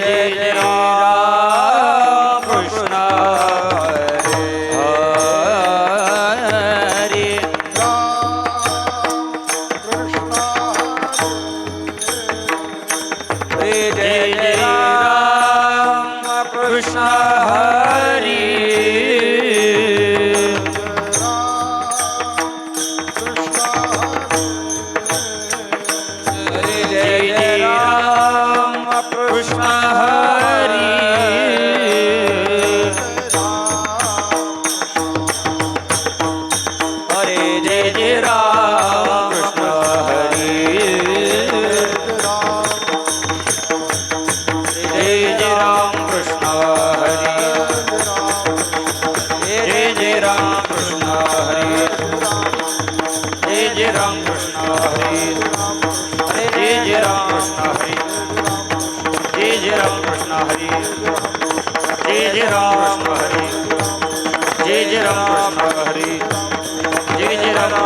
जय राम कृष्ण हरे हरे जय जय राम कृष्ण हरे कृष्ण हरि हरे जय जय राम कृष्ण हरि जय जय राम कृष्ण हरि जय जय राम कृष्ण हरि जय जय राम कृष्ण हरि हरे जय जय राम कृष्ण हरि जय जय राम कृष्ण हरि जय जय राम हरि जय जय राम कृष्ण हरि जय जय राम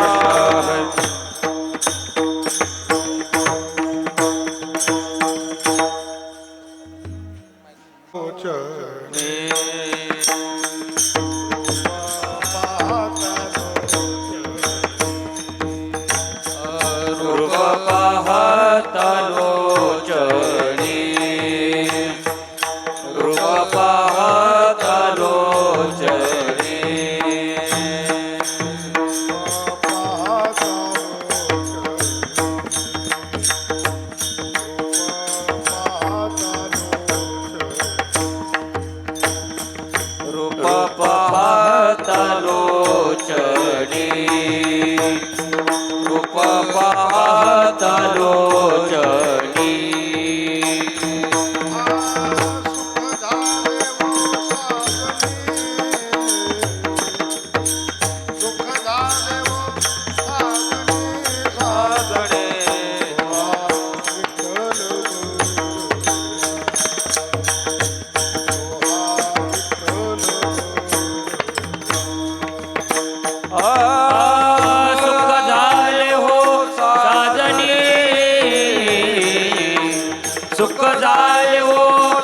रूप पाहता लोचनी रूप पाहता लोचनी रूप पाहता लोचनी रूप पाहता लोचनी सुख झाले हो साजनी सुख झाले हो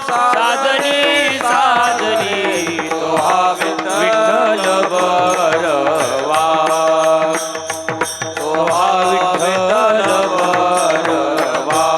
साजनी साजनी तो हा विठ्ठल बरवा तो हा विठ्ठल बरवा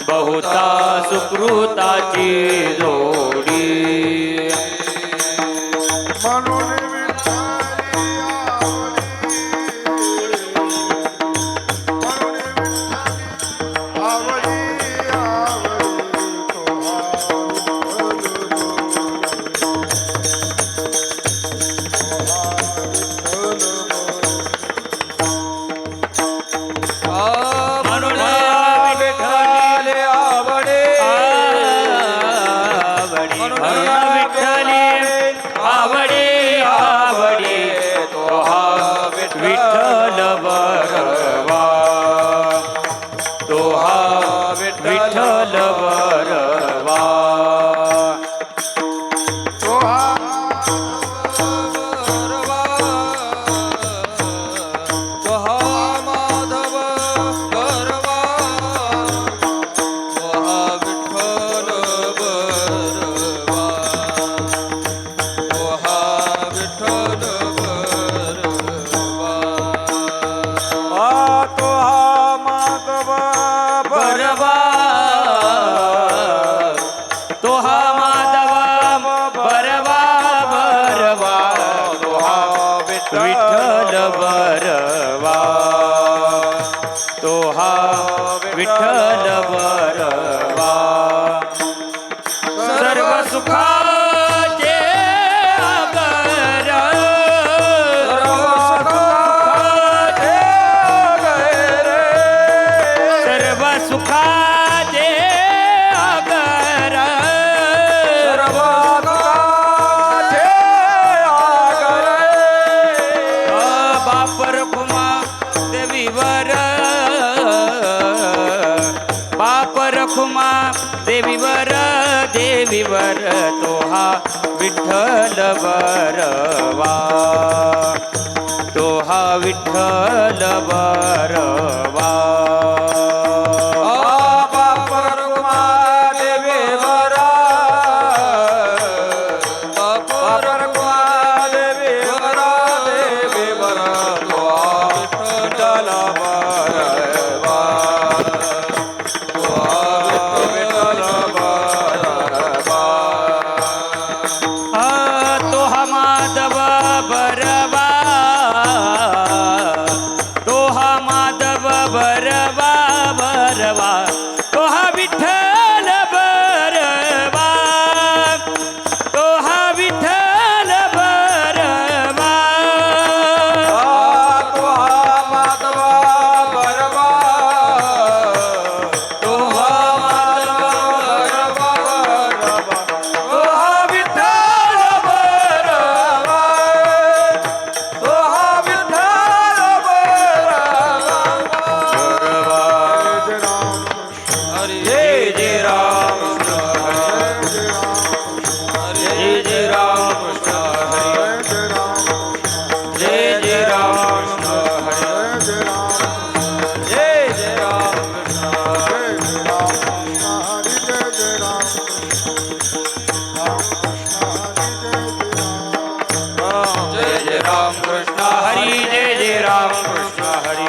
बहुता सुकृताची जोडी विठ्ठल बरवा तो हा विठ्ठल बरवा तो हा बरवा तो हा माधव बरवा तो हा विठ्ठल बरवा तो हा विठ्ठल तो हा माधव बरवा रखुमा देवीवर देवीवर तो हा विठ्ठल बरवा तो हा विठ्ठल बरवा बाप रखुमा देवीवर बाप रखुमा देवीवर देवीवर तो विठ्ठल बरवा तो हा माधव बरवा तो हा माधव बरवा बरवा तो हा विठ्ठल बरवा तो हा विठ्ठल बरवा तो माधव बरवा तो माधव बरवा तो विठ्ठल बरवा तो विठ्ठल बरवा हरे जय राम हरे जय राम हरे जय जय राम हरे जय जय राम जय जय राम कृष्ण हरि जय जय राम कृष्ण हरि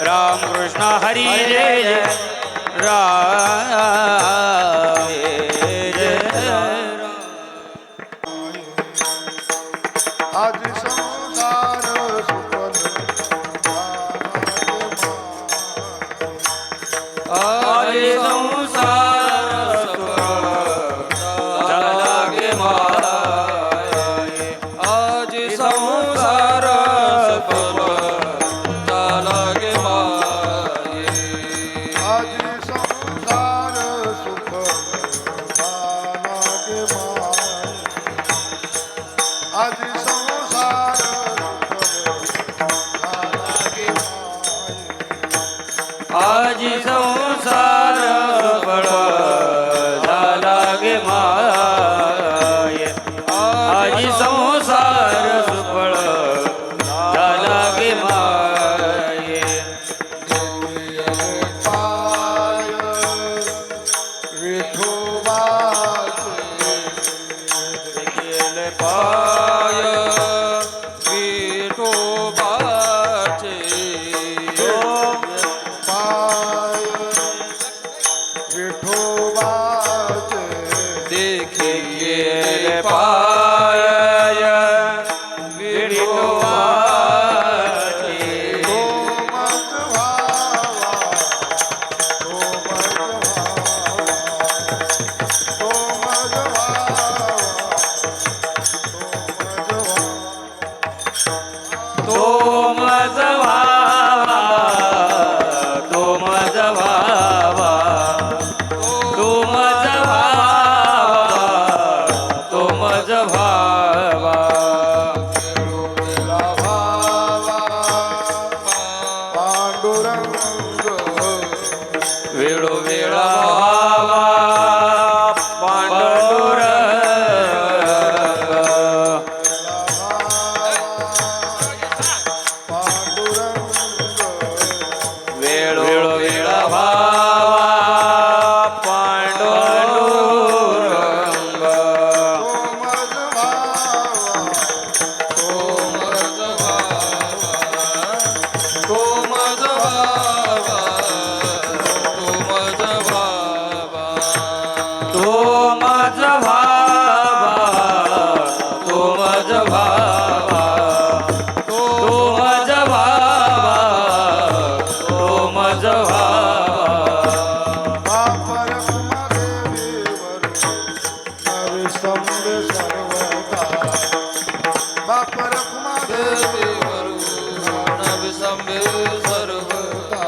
राम कृष्ण हरि जय जय राम जय राम आज संसार आज संसार झाला गे माये आज संसार सफल झाला गे माये आज संसार सुख लागे माय आज संसार लागे माय आज संसार सफल झाला गे माये आज संसार सफल झाला गे माये पाय विठोबाचे गेले पाय विठोबाचे पाय विठोबाचे देखे गेले पाय विठोबाचे तो मत भावा तो मत भावा तो मज व्हावा तो मज व्हावा तो मज व्हावा तो मज व्हावा पांडुरंग वेळोवेळा व्हावा पांडुरंग पांडुरंग वेळोवेळा व्हावा पांडुरंग तो मज भावा तो मज व्हावा तो मज व्हावा तो मज व्हावा तो मज व्हावा तो मज व्हावा तो मज व्हावा बापर कुमादेवीवर नविसंबे सर्वदा बापर कुमादेवीवर नविसंबे सर्वदा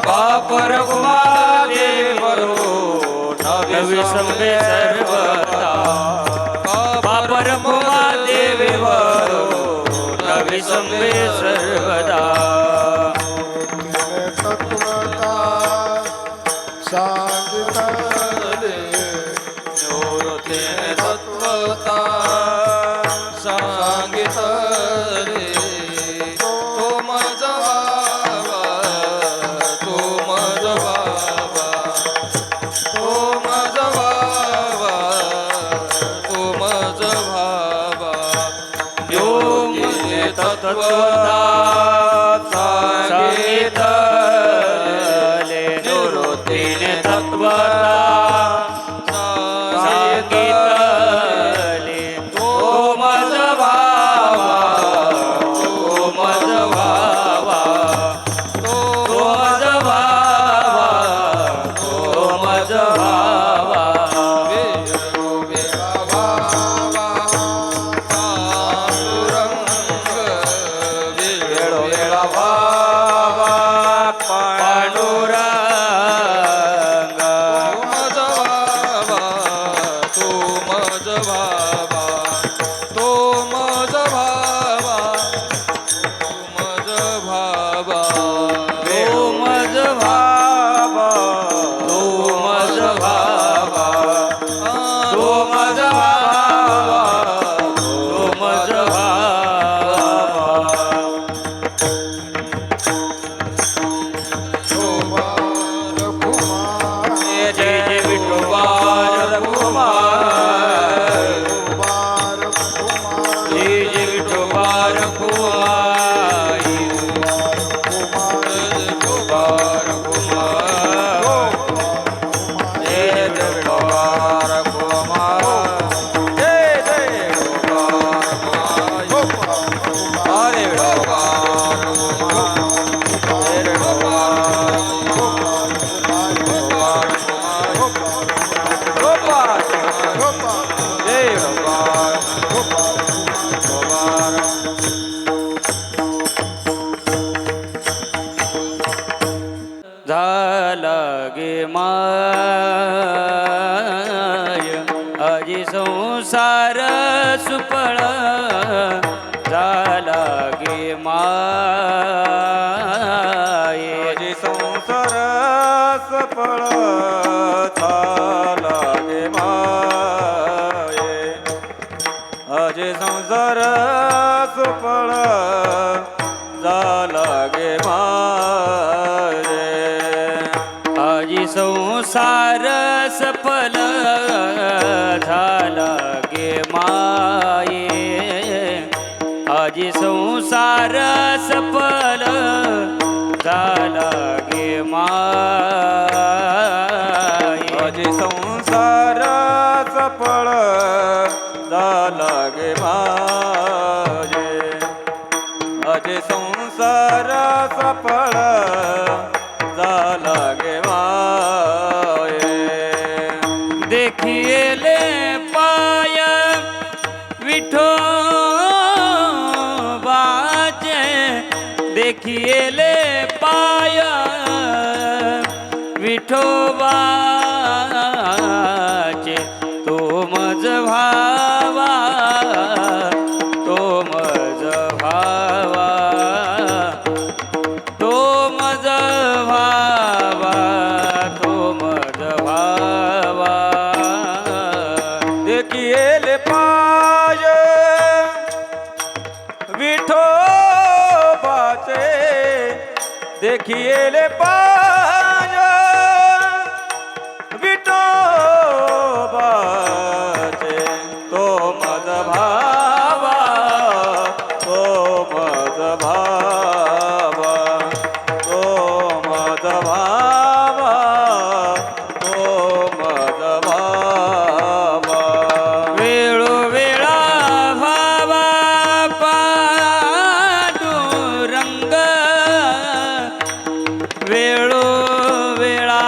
बापर कुमादेवरो नविसंबे सर्वदा बापर कुमादेवरो नविसंबे सर्वदा तत्वता सा सांगितले निवृत्तीने तत्वता सांगितले तो माझा बाबा तो माझा बाबा तो माझा बाबा तो माझा बाबा निवृत्तीने तत्वता सांगितले निवृत्तीने तत्वता सांगितले तो मज भावा तो मज भावा तो मज भावा तो मज भावा वेळो वेळा भावा पांडुरंग तो मज भावा तो मज भावा तो मज भावा तो मज भावा जय जय विठोबा कुमार जय जय विठोबा कुमार विठोबार कुमार जय जय विठोबार कुमार जय जय विठोबार कुमार हरे विठोबार कुमार जय विठोबार झाला गे माय अजी संसार सुपळ झाला गे माय अजी संसार सफळ झाला गे माय अजे संसार सुफळ झाला गे माये अजी संसार सफल झाला गे माये अजी संसार सफल झाला गे माये अजी संसार सफळ झाला गे माझे अजे संसार सफळ झाला गे माये देखिले पाय विठोबाचे देखिले पाय विठोबाचे तो मज भावा तो मज भावा तो मज भावा तो मज भावा देखिले पाय विठोबाचे देखिले पाय विठोबाचे तो मज भावा तो मज भावा तो मज भावा तो मज भावा वेळो वेळा भावा पांडुरंग वेळो वेळा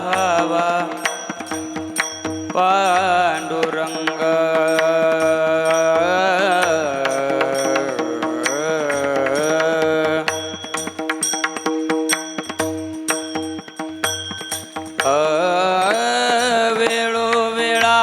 भावा पांडुरंग वेळो वेळा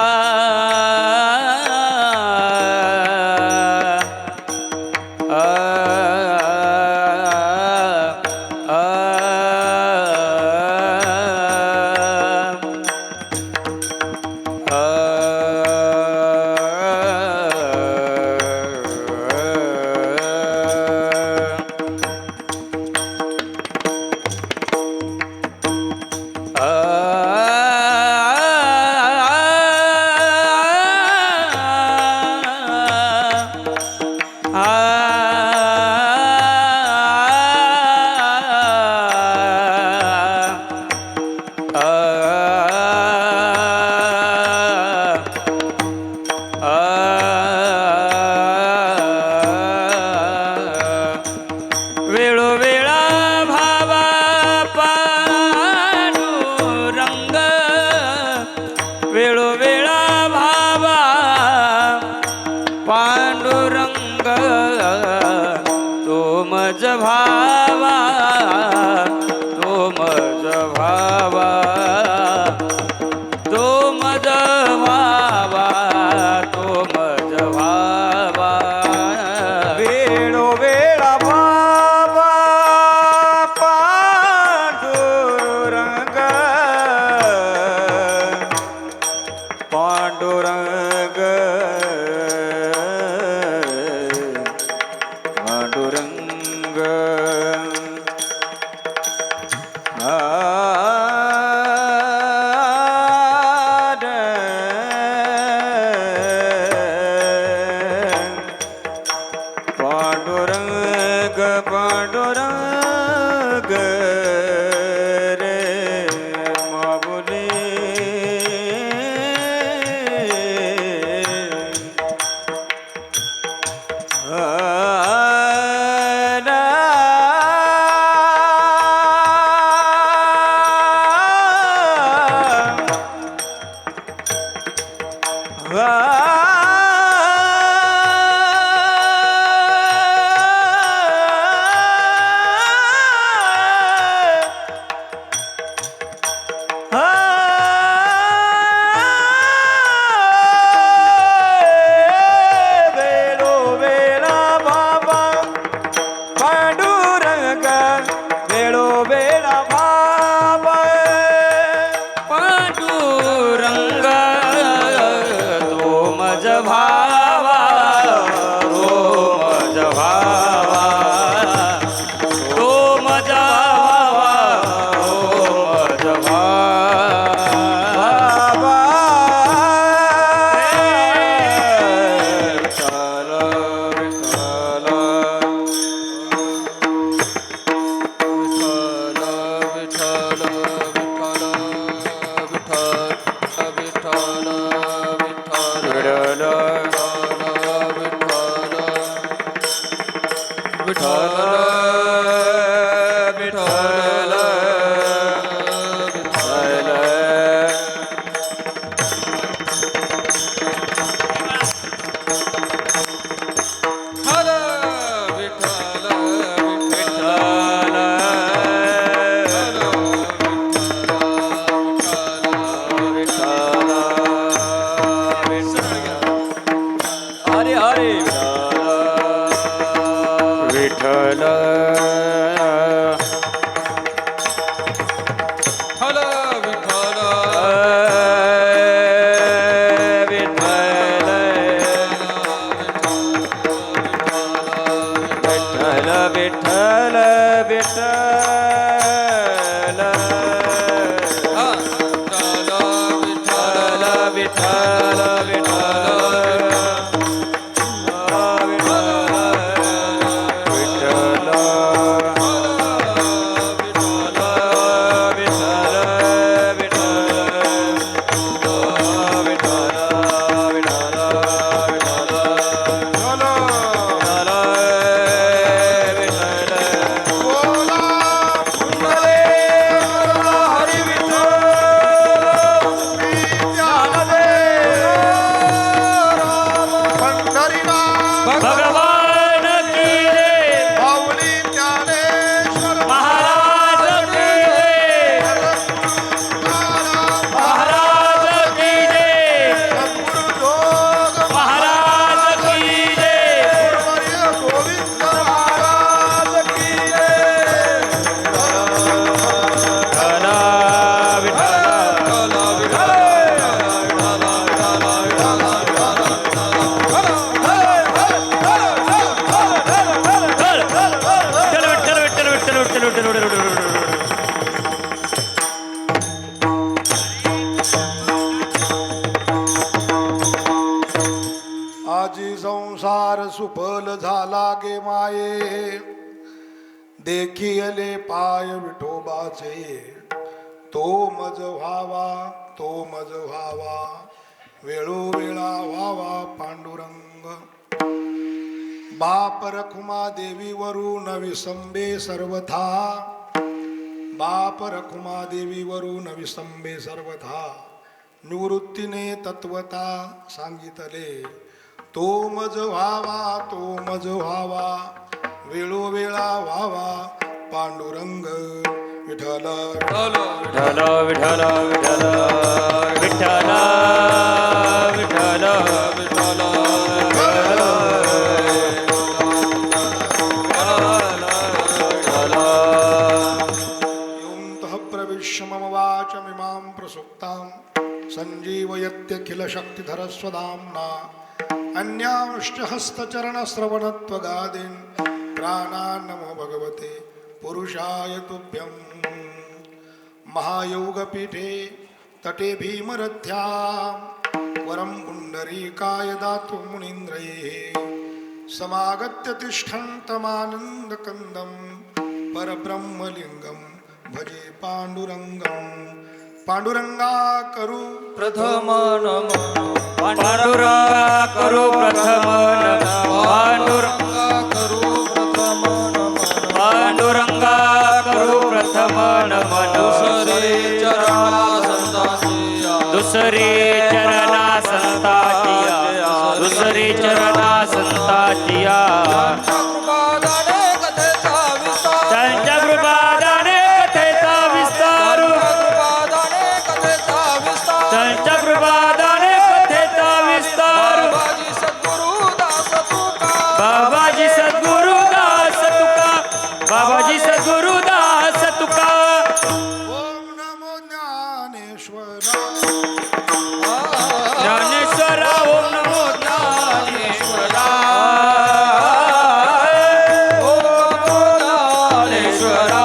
वेळोवेळा भावा पांडुरंग तो मज भावा तो मज भावा तो मज भावा तो मज भावा वेळोवेळा भावा पांडुरंग पांडुरंग पांडुरंग पांडुरंग पांडुरंग रे माऊली पांडुरंग तो मज भावा तो मज भावा तो मज भावा तो मज भावा विठ्ठल विठ्ठल हरे हरे विठ्ठल विठ्ठल विठ्ठल विठ्ठल विठ्ठल भगवान की जय माऊली ज्ञानेश्वर महाराज की जय महाराज की जय सद्गुरुजोग महाराज की जय गुरुवर्य गोविंद महाराज की जय आजी संसार सुफल झाला गे माये देखियले पाय विठोबाचे तो मज व्हावा तो मज व्हावा वेळोवेळा व्हावा पांडुरंग बाप रखुमा देवीवरून विसंबे सर्वथा बाप रखुमा देवीवरून विसंबे सर्वथा निवृत्तीने तत्वता सांगितले. तो मज व्हावा, तो मज व्हावा, वेळोवेळा व्हावा पांडुरंग विठ्ठल. विठ्ठल विठ्ठल विठ्ठल विठ्ठल विठ्ठल योऽन्तः प्रविश्य मम वाचमिमां प्रसुप्तां सञ्जीवयत्यखिल शक्तिधरस्वधाम्ना अन्यांश्च हस्तचरणश्रवणत्वगादीन् प्राणान् नमो भगवते पुरुषाय तुभ्यं. महायोगपीठे तटे भीमरथ्यां वरं पुण्डरीकाय दातुं मुनीन्द्रये समागत्य तिष्ठन्तमानन्दकन्दं परब्रह्मलिङ्गं भजे पाण्डुरङ्गं. पांडुरंगा करू प्रथम नमः पांडुरंगा करू प्रथम पांडुरंगा करू प्रथम नमन. दुसरे चरणा संताचिया दुसरे चरणा संताचिया त्यांच्या कृपादाने कथेचा विस्तार त्यांच्या कृपादाने कथेचा विस्तार. बाबाजी सद्गुरुदास तुका बाबाजी सद्गुरुदास तुका. ओम नमो ज्ञानेश्वर ज्ञानेश्वरा ओम नमो ज्ञानेश्वरा ओम नमो ज्ञानेश्वरा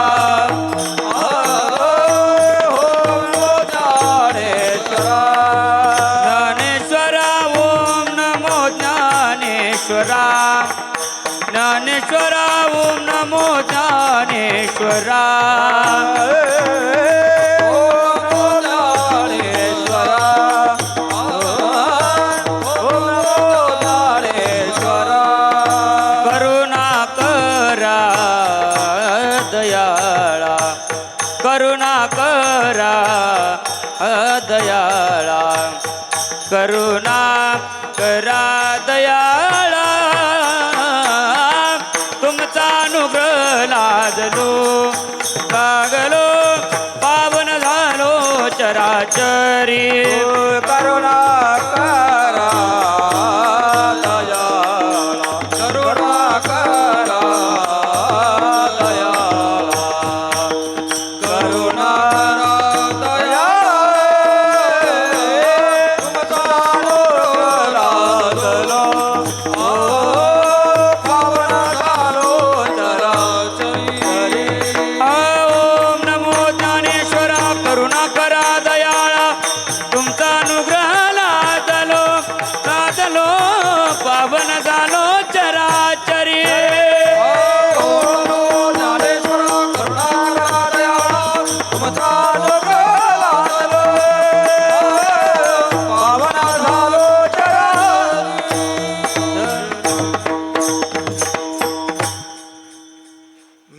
ज्ञानेश्वरा ओम नमो ज्ञानेश्वरा ज्ञानेश्वरा ओम नमो ज्ञानेश्वरा. करुणा करा दयाळा करुणा करा दयाळा करुणा करा दयाळा. तुमचा अनुग्रह लादलो कागलो पावन झालो चराचरी. करुणा करा दयाळा करुणा करा दयाळा करुणा करा दयाळा. ओम नमो ज्ञानेश्वरा करुणा करा दयाळा. तुमचा अनुग्रह लादलो लादलो पावन झालो चराचरी.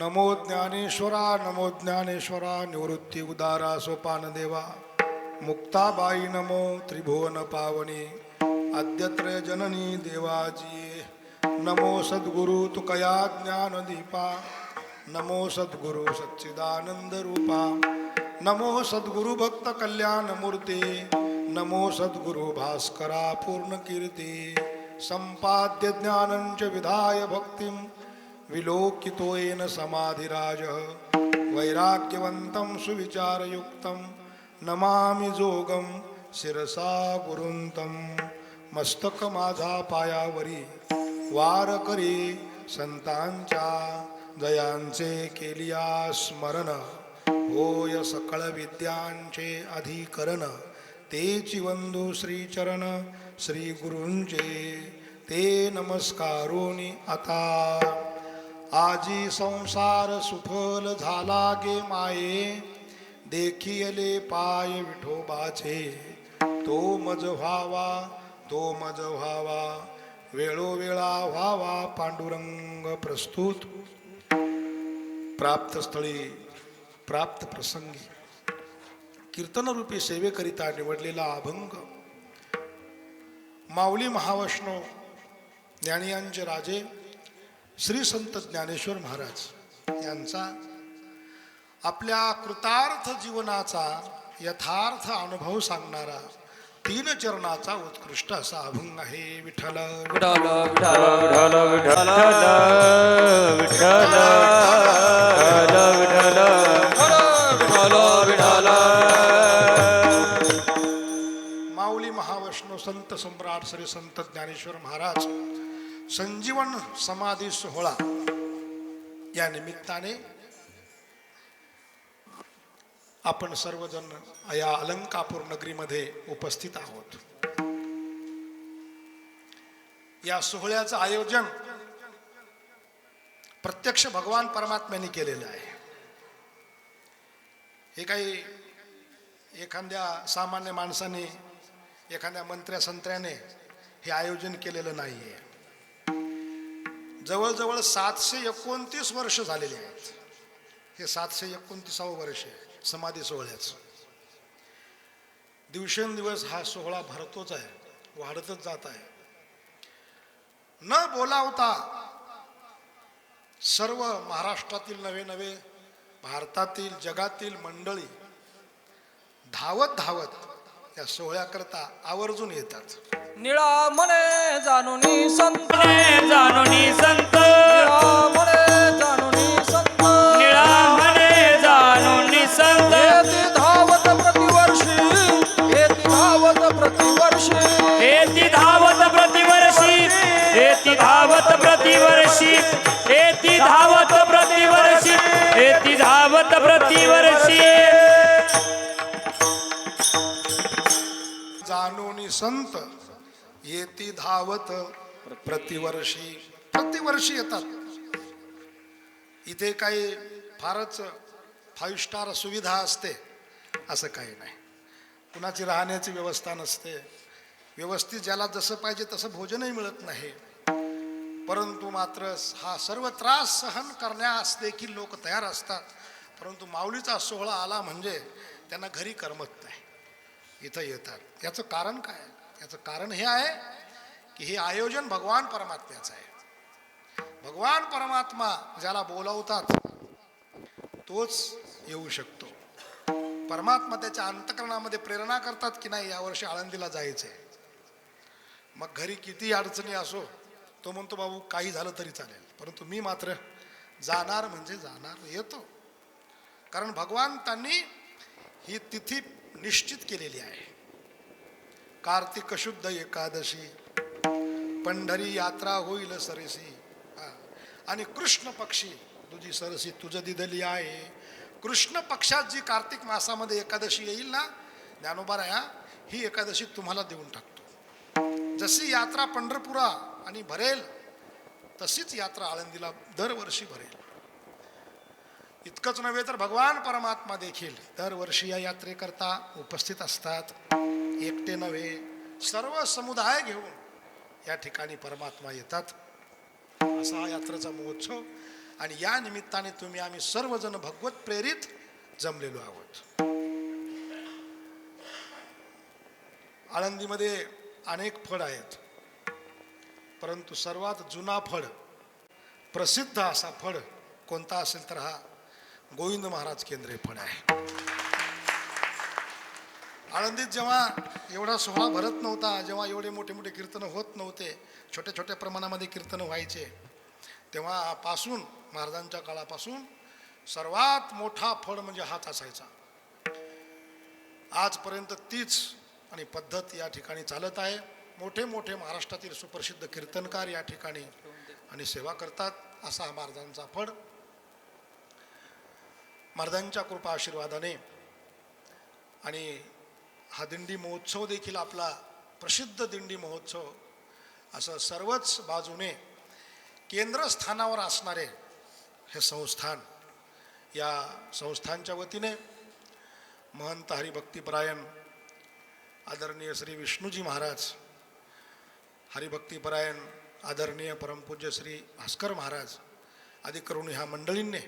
नमो ज्ञानेश्वरा नमो ज्ञानेश्वरा निवृत्ती उदारा सोपान देवा. मुक्ताबाई नमो त्रिभुवन पावनी आद्यत्रय जननी देवाजी. नमो सद्गुरु तुकया ज्ञान दीपा. नमो सद्गुरु सच्चिदानंद रूपा. नमो सद्गुरु भक्त कल्याण मूर्ती. नमो सद्गुरु भास्करा पूर्ण कीर्ती. संपाद्य ज्ञानंच विधाय भक्तिं विलोकितो येन समाधिराज. वैराग्यवंतं सुविचारयुक्तं नमामि जोगं शिरसा गुरुंतं. मस्तक माझा पायावरी वार करी संतांच्या जयांचे केलिया स्मरण. होय सकळ विद्यांचे अधिकरण तेची वंदू श्रीचरण. श्री गुरूंचे ते नमस्कारोनी आता. आजी संसार सुफल झाला गे माये. देखियले पाय विठोबाचे. तो मज व्हावा तो मज व्हावा वेळोवेळा व्हावा पांडुरंग प्रस्तुत. प्राप्त स्थळी प्राप्त प्रसंगी कीर्तनरूपी सेवेकरिता निवडलेला अभंग माऊली महावैष्णव ज्ञानियांचे राजे श्री संत ज्ञानेश्वर महाराज यांचा आपल्या कृतार्थ जीवनाचा यथार्थ अनुभव सांगणारा 3 चरणाचा उत्कृष्ट असा अभंग आहे. विठ्ठल विठ्ठल विठ्ठल विठ्ठल विठ्ठल विठ्ठल विठ्ठल विठ्ठल माऊली महावैष्णव संत सम्राट श्री संत ज्ञानेश्वर महाराज संजीवन समाधी सोहळा या निमित्ताने आपण सर्वजण या अलंकापूर नगरीमध्ये उपस्थित आहोत. या सोहळ्याचं आयोजन प्रत्यक्ष भगवान परमात्म्याने केलेलं आहे. हे काही एखाद्या सामान्य माणसाने एखाद्या मंत्र्या संत्र्याने हे आयोजन केलेलं नाहीये. जवळजवळ 729 वर्ष झालेली आहेत. हे 729 वर्ष आहे समाधी सोहळ्याचं. दिवसेंदिवस हा सोहळा भरतोच आहे, वाढतच जात आहे. न बोलावता सर्व महाराष्ट्रातील नवे भारतातील जगातील मंडळी धावत धावत या सोहळ्याकरता आवर्जून येतात. निळा मने जाणूनी संत जाणूनी संत निळा मने जाणूनी संत निळा म्हणे जाणूनी संत येती धावत प्रतिवर्षी येती धावत प्रतिवर्षी येती धावत प्रतिवर्षी येती धावत प्रतिवर्षी येती धावत प्रतिवर्षी येती धावत प्रतिवर्षी जाणूनी संत येती धावत प्रतिवर्षी येतात. इथे काही फारच 5 स्टार सुविधा असते असं काही नाही. कुणाची राहण्याची व्यवस्था नसते. व्यवस्थित ज्याला जसं पाहिजे तसं भोजनही मिळत नाही. परंतु मात्र हा सर्व त्रास सहन करण्यास देखील लोक तयार असतात. परंतु माऊलीचा सोहळा आला म्हणजे त्यांना घरी करमत नाही, इथं येतात. याचं कारण काय? याचं कारण हे आहे की हे आयोजन भगवान परमात्म्याचं आहे. भगवान परमात्मा ज्याला बोलावतात तोच येऊ शकतो. परमात्मा त्याच्या अंतःकरणामध्ये प्रेरणा करतात की नाही यावर्षी आळंदीला जायचंय. मग घरी किती अडचणी असो तो म्हणतो बाबू काही झालं तरी चालेल, परंतु मी मात्र जाणार म्हणजे जाणार, येतो. कारण भगवान त्यांनी ही तिथी निश्चित केलेली आहे. कार्तिक शुद्ध एकादशी पंढरी यात्रा होईल सरसी आणि कृष्ण पक्षी तुझी सरसी तुझ दिदली आहे. कृष्ण पक्षात जी कार्तिक मासामध्ये एकादशी येईल ना ज्ञानोबा, ही एकादशी तुम्हाला देऊन टाकतो. जशी यात्रा पंढरपुरा आणि भरेल तशीच यात्रा आळंदीला दरवर्षी भरेल. इतकंच नव्हे तर भगवान परमात्मा देखील दरवर्षी या यात्रेकरता उपस्थित असतात. एकटे नव्हे सर्व समुदाय घेऊन या ठिकाणी परमात्मा येतात. असा हा यात्रेचा महोत्सव आणि या निमित्ताने तुम्ही आम्ही सर्वजण भगवत प्रेरित जमलेलो आहोत. आळंदीमध्ये अनेक फळ आहेत, परंतु सर्वात जुना फळ प्रसिद्ध असा फळ कोणता असेल तर हा गोविंद महाराज केंद्रे फळ आहे. आळंदीत जेव्हा एवढा सोहळा भरत नव्हता, जेव्हा एवढे मोठे मोठे कीर्तनं होत नव्हते, छोट्या छोट्या प्रमाणामध्ये कीर्तनं व्हायचे, तेव्हापासून महाराजांच्या काळापासून सर्वात मोठा फळ म्हणजे हाच असायचा. आजपर्यंत तीच आणि पद्धत या ठिकाणी चालत आहे. मोठे मोठे महाराष्ट्रातील सुप्रसिद्ध कीर्तनकार या ठिकाणी आणि सेवा करतात. असा हा महाराजांचा फळ. महाराजांच्या कृपा आशीर्वादाने आणि हा दिंडी महोत्सव देखील आपला प्रसिद्ध दिंडी महोत्सव असं सर्वच बाजूने केंद्रस्थानावर असणारे हे संस्थान, या संस्थानच्या वतीने महंत हरिभक्तीपरायण आदरणीय श्री विष्णुजी महाराज, हरिभक्तीपरायण आदरणीय परमपूज्य श्री भास्कर महाराज आदी करून ह्या मंडळींनी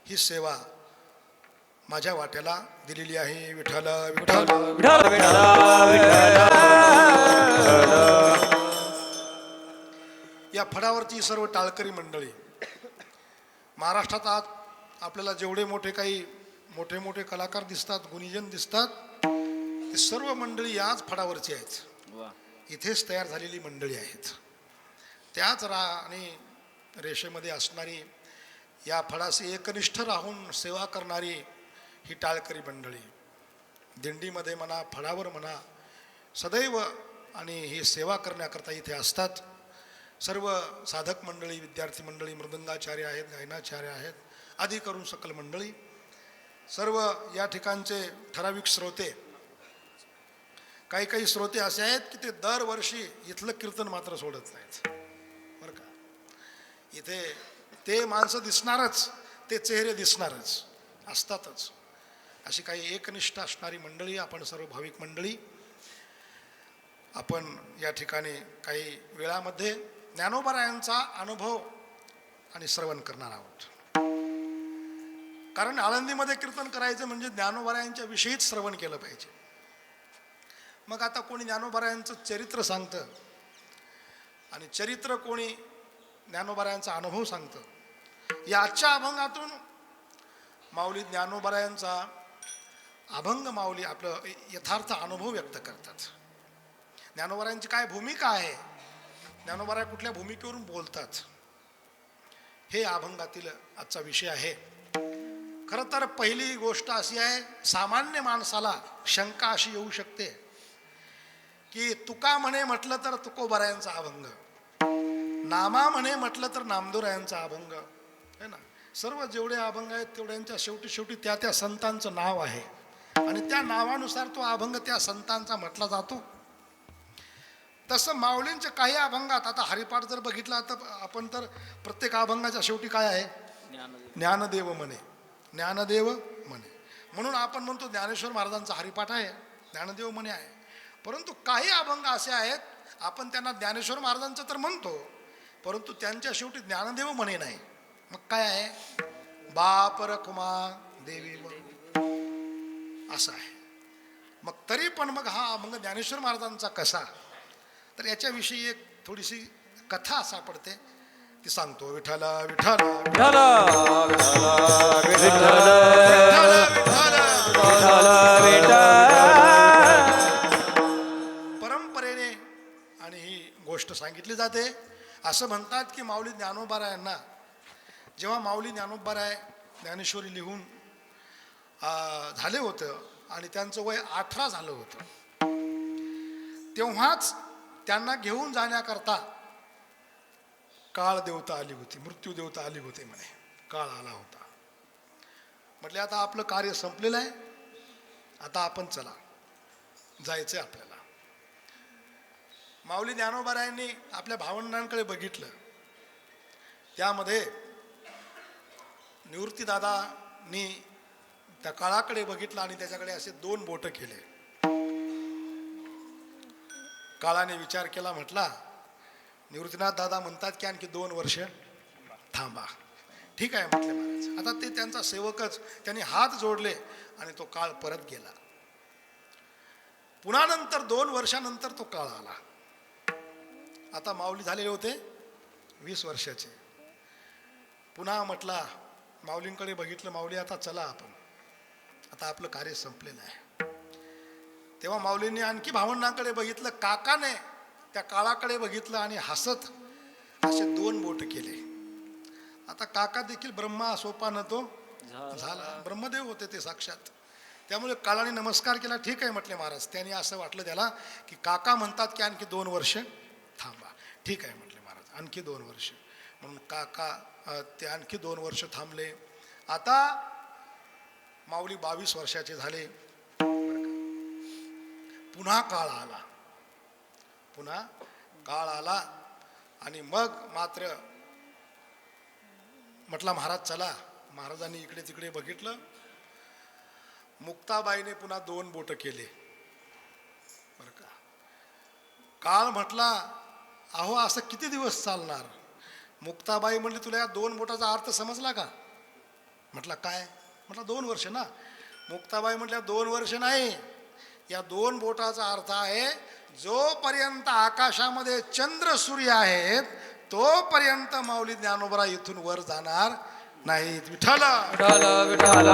ही सेवा माझ्या वाट्याला दिलेली आहे. विठ्ठल विठ्ठल. विठ्ठल विठ्ठल विठ्ठल. या फडावरची सर्व टाळकरी मंडळी, महाराष्ट्रात आज आपल्याला जेवढे मोठे मोठे कलाकार दिसतात, गुणीजन दिसतात, ते सर्व मंडळी याच फडावरची आहेत. वा. इथेच तयार झालेली मंडळी आहेत. त्याच आणि रेषेमध्ये असणारी, या फडाशी एकनिष्ठ राहून सेवा करणारी ही टाळकरी मंडळी दिंडीमध्ये म्हणा, फडावर म्हणा, सदैव आणि ही सेवा करण्याकरता इथे असतात. सर्व साधक मंडळी, विद्यार्थी मंडळी, मृदंगाचार्य आहेत, गायनाचार्य आहेत, आदी करून सकल मंडळी, सर्व या ठिकाणचे ठराविक श्रोते. काही श्रोते असे आहेत की ते दरवर्षी इथलं कीर्तन मात्र सोडत नाहीत बरं का. इथे ते माणसं दिसणारच, ते चेहरे दिसणारच असतातच. अशी काही एकनिष्ठ असणारी मंडळी, आपण सर्व भाविक मंडळी, आपण या ठिकाणी काही वेळामध्ये ज्ञानोबारायांचा अनुभव आणि श्रवण करणार आहोत. कारण आळंदीमध्ये कीर्तन करायचं म्हणजे ज्ञानोबारायांच्या विषयीच श्रवण केलं पाहिजे. मग आता कोणी ज्ञानोबारायांचं चरित्र सांगतं आणि चरित्र कोणी ज्ञानोबारायांचा अनुभव सांगतं. या आजच्या अभंगातून माऊली ज्ञानोबारायांचा अभंग माऊली आपलं यथार्थ अनुभव व्यक्त करतात. ज्ञानोबारायांची काय भूमिका आहे, ज्ञानोबाराय कुठल्या भूमिकेवरून बोलतात, हे अभंगातील आजचा विषय आहे. खरं तर पहिली गोष्ट अशी आहे, सामान्य माणसाला शंका अशी येऊ शकते की तुका म्हणे म्हटलं तर तुकोबारायांचा अभंग, नामा म्हणे म्हटलं तर नामदेवरायांचा अभंग है ना. सर्व जेवढे अभंग आहेत तेवढ्यांच्या शेवटी त्या संतांचं नाव आहे आणि त्या नावानुसार तो अभंग त्या संतांचा म्हटला जातो. तसं माऊलींच्या काही अभंगात, आता हरिपाठ जर बघितला तर आपण, तर प्रत्येक अभंगाच्या शेवटी काय आहे, ज्ञानदेव म्हणे, ज्ञानदेव म्हणे. म्हणून आपण म्हणतो ज्ञानेश्वर महाराजांचा हरिपाठ आहे, ज्ञानदेव म्हणे आहे. परंतु काही अभंग असे आहेत, आपण त्यांना ज्ञानेश्वर महाराजांचं तर म्हणतो, परंतु त्यांच्या शेवटी ज्ञानदेव म्हणे नाही. मग काय आहे, बाप रखुमा देवी असं आहे. मग तरी पण मग हा अभंग ज्ञानेश्वर महाराजांचा कसा, तर याच्याविषयी एक थोडीशी कथा सापडते, ती सांगतो. विठ्ठल विठ्ठल विठ्ठल विठ्ठल परंपरेने आणि ही गोष्ट सांगितली जाते. असं म्हणतात की माऊली ज्ञानोबारायांना, जेव्हा माऊली ज्ञानोबाराय ज्ञानेश्वरी लिहून झाले होतं आणि त्यांचं वय 18 झालं होतं, तेव्हाच त्यांना घेऊन जाण्याकरता काळ देवता आली होती, मृत्यू देवता आली होती म्हणे. काळ आला होता. म्हटले आता आपलं कार्य संपलेलं आहे, आता आपण चला, जायचंय आपल्याला. माऊली ज्ञानोबारायांनी आपल्या भावंडांकडे बघितलं. त्यामध्ये निवृत्तीदादांनी त्या काळाकडे बघितलं आणि त्याच्याकडे असे 2 बोटं केले. काळाने विचार केला, म्हटला निवृत्तीनाथ दादा म्हणतात की आणखी 2 वर्ष थांबा. ठीक आहे म्हटले महाराज. आता ते त्यांचा सेवकच, त्यांनी हात जोडले आणि तो काळ परत गेला. पुन्हा नंतर 2 वर्षानंतर तो काळ आला. आता माऊली झालेले होते 20 वर्षाचे. पुन्हा म्हटला, माऊलींकडे बघितलं, माऊली आता चला आपण, आता आपलं कार्य संपलेलं आहे. तेव्हा माऊलींनी आणखी भावंडांकडे बघितलं, काकाने त्या काळाकडे बघितलं आणि हसत असे 2 बोट केले. आता काका देखील ब्रह्मा सोपान तो झाला, ब्रह्मदेव होते ते साक्षात. त्यामुळे काळाने नमस्कार केला. ठीक आहे म्हटले महाराज. त्यांनी असं वाटलं त्याला की काका म्हणतात की आणखी 2 वर्ष थांबा. ठीक आहे म्हटले महाराज, आणखी 2 वर्ष. म्हणून काका ते आणखी 2 वर्ष थांबले. आता माऊली 22 वर्षाचे झाले. पुन्हा काळ आला, पुन्हा काळ आला आणि मग मात्र म्हटला महाराज चला. महाराजांनी इकडे तिकडे बघितलं. मुक्ताबाईने पुन्हा 2 बोट केले बरं का. काळ म्हटला अहो असं किती दिवस चालणार. मुक्ताबाई म्हणली तुला या 2 बोटाचा अर्थ समजला का. म्हटला काय. म्हटलं 2 वर्ष ना. मुक्ताबाई म्हटल्या 2 वर्ष नाही, या 2 बोटाचा अर्थ आहे जोपर्यंत आकाशामध्ये चंद्र सूर्य आहेत तोपर्यंत माऊली ज्ञानोबा इथून वर जाणार नाहीत. विठ्ठल विठाल विठाल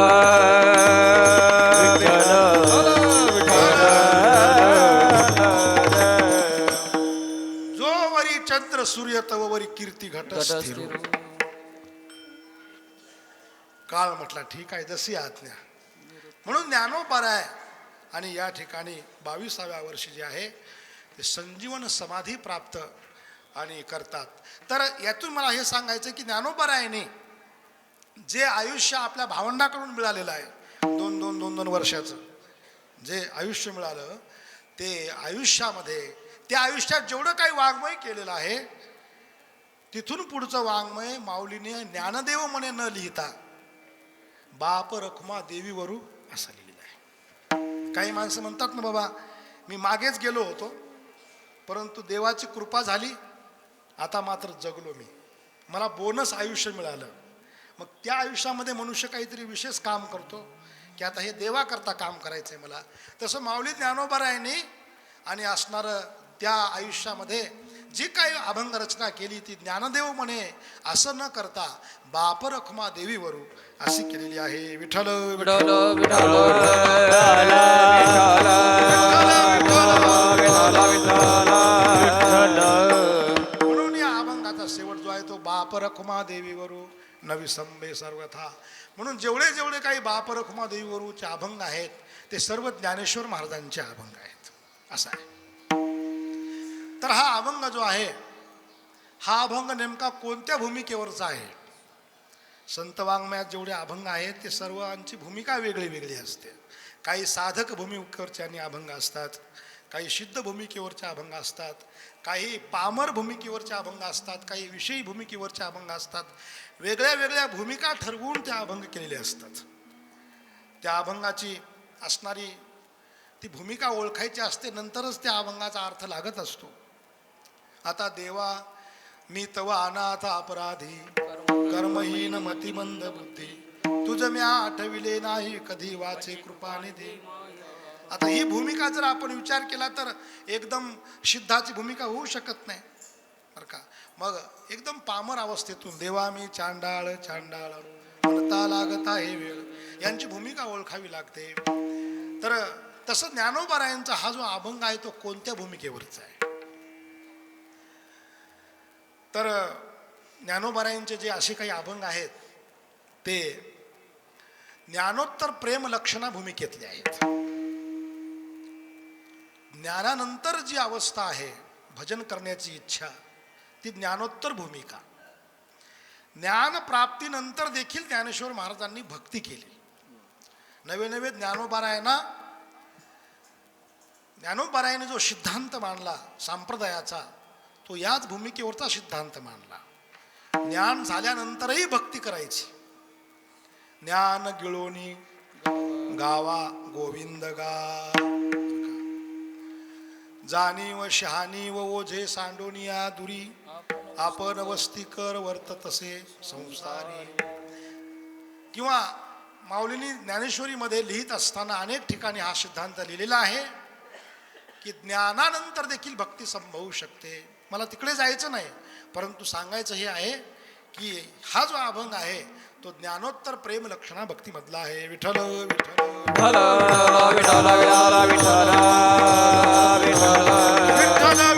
जो वरी चंद्र सूर्य तव वरी कीर्ती घट स्थिर. काळ म्हटला ठीक आहे, जशी आज्ञा. म्हणून ज्ञानोपाराय आणि या ठिकाणी 22व्या वर्षी जे आहे ते संजीवन समाधी प्राप्त आणि करतात. तर यातून मला हे सांगायचं की ज्ञानोपारायने जे आयुष्य आपल्या भावंडाकडून मिळालेलं आहे, 2 वर्षाचं जे आयुष्य मिळालं, ते आयुष्यामध्ये त्या आयुष्यात जेवढं काही वाङ्मय केलेलं आहे तिथून पुढचं वाङ्मय माऊलीने ज्ञानदेव म्हणे न लिहिता बाप रखमा देवीवरू असं लिहिलेलं आहे. काही माणसं म्हणतात ना बाबा मी मागेच गेलो होतो परंतु देवाची कृपा झाली, आता मात्र जगलो मी, मला बोनस आयुष्य मिळालं. मग त्या आयुष्यामध्ये मनुष्य काहीतरी विशेष काम करतो की आता हे देवाकरता काम करायचं आहे मला. तसं माऊली ज्ञानोबारायांनी आणि असणारं त्या आयुष्यामध्ये जी काही अभंग रचना केली ती ज्ञानदेव म्हणे असं न करता बाप रखमा देवीवरू अशी केलेली आहे. विठ्ठल विठाल विठाल म्हणून या अभंगाचा शेवट जो आहे तो बाप रखमा देवीवरू नवी संबे सर्वथा. म्हणून जेवढे काही बाप रखमा देवीवरूचे अभंग आहेत ते सर्व ज्ञानेश्वर महाराजांचे अभंग आहेत असं आहे. तर हा अभंग जो आहे हा अभंग नेमका कोणत्या भूमिकेवरचा आहे? संत वाङ्मयात जेवढे अभंग आहेत ते सर्वांची भूमिका वेगळी वेगळी असते. काही साधक भूमिकेवरचे आणि अभंग असतात, काही सिद्ध भूमिकेवरचे अभंग असतात, काही पामर भूमिकेवरचे अभंग असतात, काही विषयी भूमिकेवरचे अभंग असतात. वेगळ्या वेगळ्या भूमिका ठरवून ते अभंग केलेले असतात. त्या अभंगाची असणारी ती भूमिका ओळखायची असते, नंतरच त्या अभंगाचा अर्थ लागत असतो. आता देवा मी तव अनाथ अपराधी कर्महीन मतिमंद बुद्धी तुझ म्या आठविले नाही कधी वाचे कृपानिधी. आता ही भूमिका जर आपण विचार केला तर एकदम सिद्धाची भूमिका होऊ शकत नाही बरं का. मग एकदम पामर अवस्थेतून देवा मी चांडाळ चांडाळ म्हणता लागत आहे वेळ यांची भूमिका ओळखावी लागते. तर तसं ज्ञानोबारायांचा हा जो अभंग आहे तो कोणत्या भूमिकेवरचा आहे? तर ज्ञानोबारायांचे जे असे काही अभंग आहेत ते ज्ञानोत्तर प्रेम लक्षणा भूमिकेतले आहेत. ज्ञानानंतर जी अवस्था आहे भजन करण्याची इच्छा ती ज्ञानोत्तर भूमिका. ज्ञान प्राप्तीनंतर देखील ज्ञानेश्वर महाराजांनी भक्ती केली. नवे नवे ज्ञानोबारायाने जो सिद्धांत मांडला संप्रदायाचा तो याच भूमिकेवरचा सिद्धांत मांडला. ज्ञान झाल्यानंतरही भक्ती करायची. ज्ञान गिळोनी गावा गोविंद गा जाणीव शहाणीव ओझे सांडोनिया दुरी आपण वस्ती कर वर्त तसे संसारी. किंवा माऊलींनी ज्ञानेश्वरीमध्ये लिहित असताना अनेक ठिकाणी हा सिद्धांत लिहिलेला आहे की ज्ञानानंतर देखील भक्ती संभवू शकते. मला तिकडे जायचं नाही परंतु सांगायचं हे आहे की हा जो अभंग आहे तो ज्ञानोत्तर प्रेम लक्षणा भक्तीमधला आहे. विठ्ठल विठ्ठल विठाल विठाल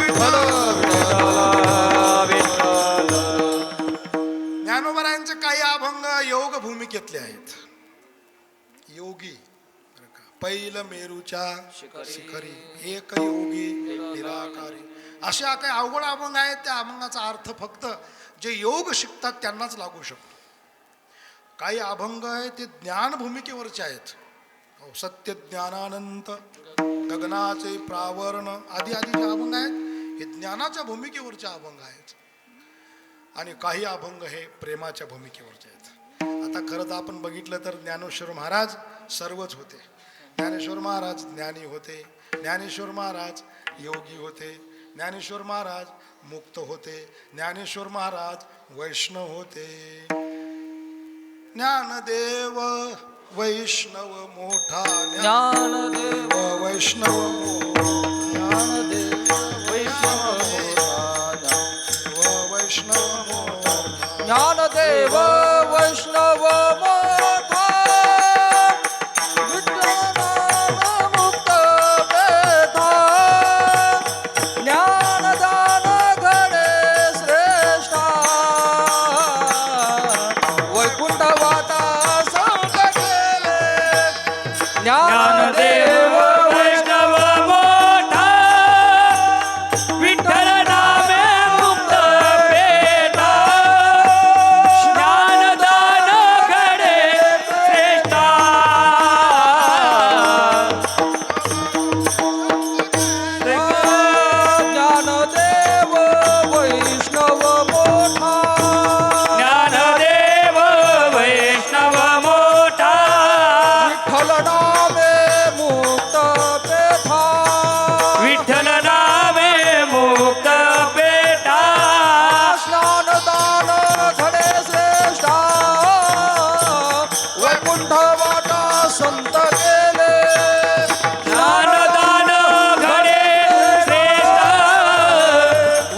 विठाल ज्ञानोबारायांचे काही अभंग योग भूमिकेतले आहेत. योगी पैल मेरूच्या शिखरी एक योगी निराकारी अशा काही अवघड अभंग आहेत. त्या अभंगाचा अर्थ फक्त जे योग शिकतात त्यांनाच लागू शकतो. काही अभंग आहेत ते ज्ञान भूमिकेवरचे आहेत. सत्य ज्ञानानंत गगनाचे प्रावरण आदी आदी जे अभंग आहेत हे ज्ञानाच्या भूमिकेवरचे अभंग आहेत. आणि काही अभंग हे प्रेमाच्या भूमिकेवरचे आहेत. आता खरं तर आपण बघितलं तर ज्ञानेश्वर महाराज सर्वच होते. ज्ञानेश्वर महाराज ज्ञानी होते, ज्ञानेश्वर महाराज योगी होते, ज्ञानेश्वर महाराज मुक्त होते, ज्ञानेश्वर महाराज वैष्णव होते. ज्ञानदेव वैष्णव मोठा ज्ञानदेव वैष्णव ज्ञानदेव वैष्णव वैष्णव मोठा ज्ञानदेव वैष्णव मोठा विठ्ठल मुक्त बेधा ज्ञानदान घडे श्रेष्ठा वैकुंठ वाटा संत केले ज्ञानदेव वैष्णव मोठा विठ्ठल नामे मुक्त पेटा ज्ञानदान घडे श्रेष्ठा ज्ञानदेव वैष्णव मोठा ज्ञानदेव वैष्णव मोठा विठ्ठल नामे मुक्त पेठा विठ्ठल नामे मुक्त पेटा स्नानदान घडे श्रेष्ठा वैकुंठ वाटा संत गेले ज्ञानदान घडे श्रेष्ठ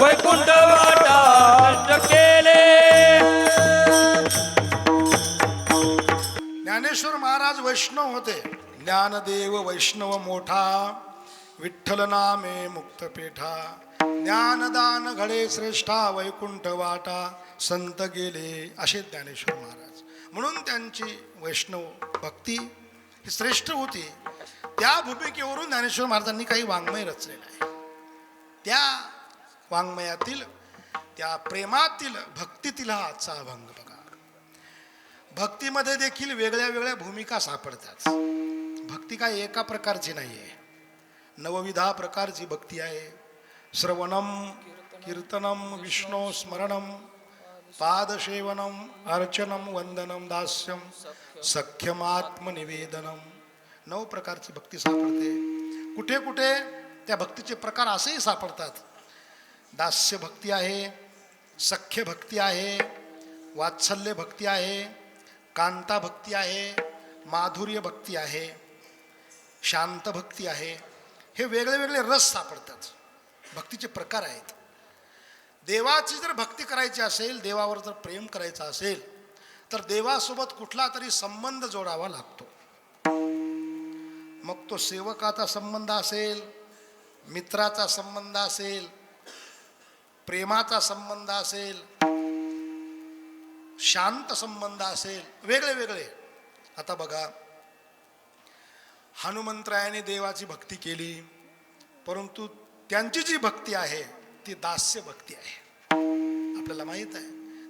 वैकुंठ वाटा केले ज्ञानेश्वर महाराज वैष्णव होते. ज्ञानदेव वैष्णव मोठा विठ्ठल नामे मुक्त पेठा ज्ञानदान घडे श्रेष्ठा वैकुंठ वाटा संत गेले असे ज्ञानेश्वर महाराज. म्हणून त्यांची वैष्णव भक्ती ही श्रेष्ठ होती. त्या भूमिकेवरून ज्ञानेश्वर महाराजांनी काही वाङ्मय रचलेलं आहे. त्या वाङ्मयातील त्या प्रेमातील भक्तीतील हा आजचा अभंग बघा. भक्तीमध्ये देखील वेगळ्या वेगळ्या भूमिका सापडतात. भक्ती काय एका प्रकारची नाही आहे, नवविधा प्रकारची भक्ती आहे. श्रवणम कीर्तनम विष्णू स्मरणम पादसेवनम अर्चनम वंदनम दास्यम सख्यमात्मनिवेदनम 9 प्रकारची भक्ती सापडते. कुठे कुठे त्या भक्तीचे प्रकार असेही सापडतात. दास्य भक्ती आहे, सख्य भक्ती आहे, वात्सल्य भक्ती आहे, कांता भक्ती आहे, माधुर्य भक्ती आहे, शांत भक्ती आहे. हे वेगळे वेगळे रस सापडतात. भक्तीचे प्रकार आहेत. देवाची जर भक्ती करायची असेल, देवावर जर प्रेम करायचं असेल, तर देवासोबत कुठला तरी संबंध जोडावा लागतो. मग तो सेवकाचा संबंध असेल, मित्राचा संबंध असेल, प्रेमाचा संबंध असेल, शांत संबंध असेल, वेगळे वेगळे. आता बघा, हनुमंतरायाने देवाची भक्ती केली, परंतु त्यांची जी भक्ती आहे ती दास्य भक्ती आहे. आपल्याला माहित आहे,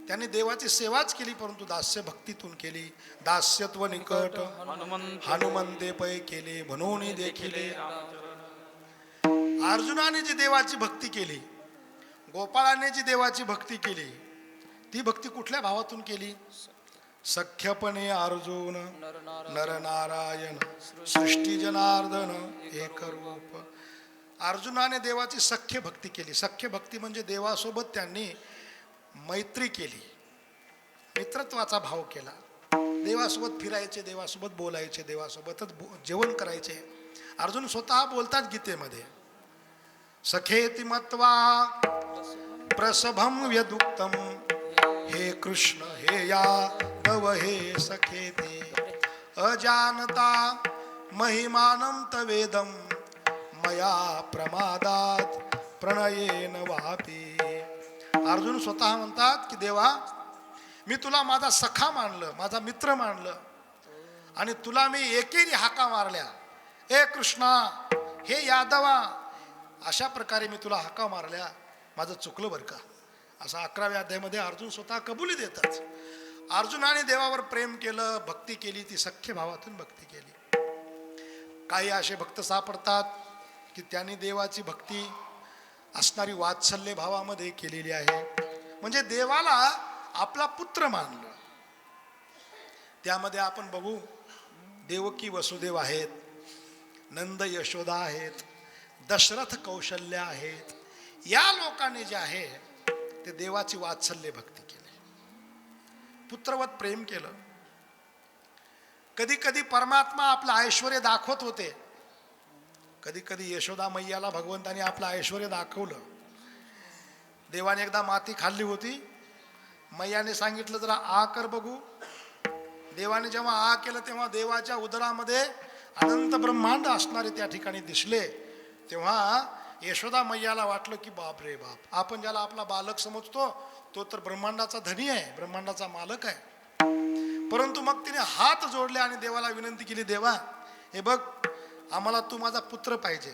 त्यांनी देवाची सेवाच केली, परंतु दास्य भक्तीतून केली. दास्यत्व निकट हनुमंते पै केले म्हणून देखिले. अर्जुनाने जी देवाची भक्ती केली, गोपाळाने जी देवाची भक्ती केली, ती भक्ती कुठल्या भावातून केली? सख्यपणे अर्जुन नरनारायण सृष्टी जनार्दन एक रूप. अर्जुनाने देवाची सख्य भक्ती केली. सख्य भक्ती म्हणजे देवासोबत त्यांनी मैत्री केली, मित्रत्वाचा भाव केला. देवासोबत फिरायचे, देवासोबत बोलायचे, देवासोबतच जेवण करायचे. अर्जुन स्वतः बोलतात गीतेमध्ये, सखेति मत्वा प्रसभम व्यदुक्तम हे कृष्ण हे यादव हे सखेते अजानता महिमानं तवेदम मया प्रमादात प्रणयेन वापी. अर्जुन स्वतः म्हणतात की देवा, मी तुला माझा सखा मानलं, माझा मित्र मानलं, आणि तुला मी एकेरी हाका मारल्या, ए कृष्णा हे यादवा, अशा प्रकारे मी तुला हाका मारल्या, माझं चुकलं बरं का. असं 11व्या अध्यायामध्ये अर्जुन स्वतः कबुली देतात. अर्जुनाने देवावर प्रेम केलं, भक्ती केली, ती सख्य भावातून भक्ती केली. काही असे भक्त सापडतात की त्यांनी देवाची भक्ती असणारी वात्सल्य भावामध्ये केलेली आहे, म्हणजे देवाला आपला पुत्र मानलं. त्यामध्ये आपण बघू, देवकी वसुदेव आहेत, नंद यशोदा आहेत, दशरथ कौशल्य आहेत. या लोकांनी जे आहे ते देवाची वात्सल्य भक्ती केली, पुत्रवत प्रेम केलं. कधी कधी परमात्मा आपलं ऐश्वर दाखवत होते. कधी कधी यशोदा मैयाला भगवंताने आपलं ऐश्वर दाखवलं. देवाने एकदा माती खाल्ली होती. मैयाने सांगितलं जरा आ कर बघू. देवाने जेव्हा आ केलं तेव्हा देवाच्या उदरामध्ये अनंत ब्रह्मांड असणारे त्या ठिकाणी दिसले. तेव्हा यशोदा मैयाला वाटलं की बाप रे बाप, आपण ज्याला आपला बालक समजतो तो तर ब्रह्मांडाचा धनी आहे, ब्रह्मांडाचा मालक आहे. परंतु मग तिने हात जोडले आणि देवाला विनंती केली, देवा हे बघ, आम्हाला तू माझा पुत्र पाहिजे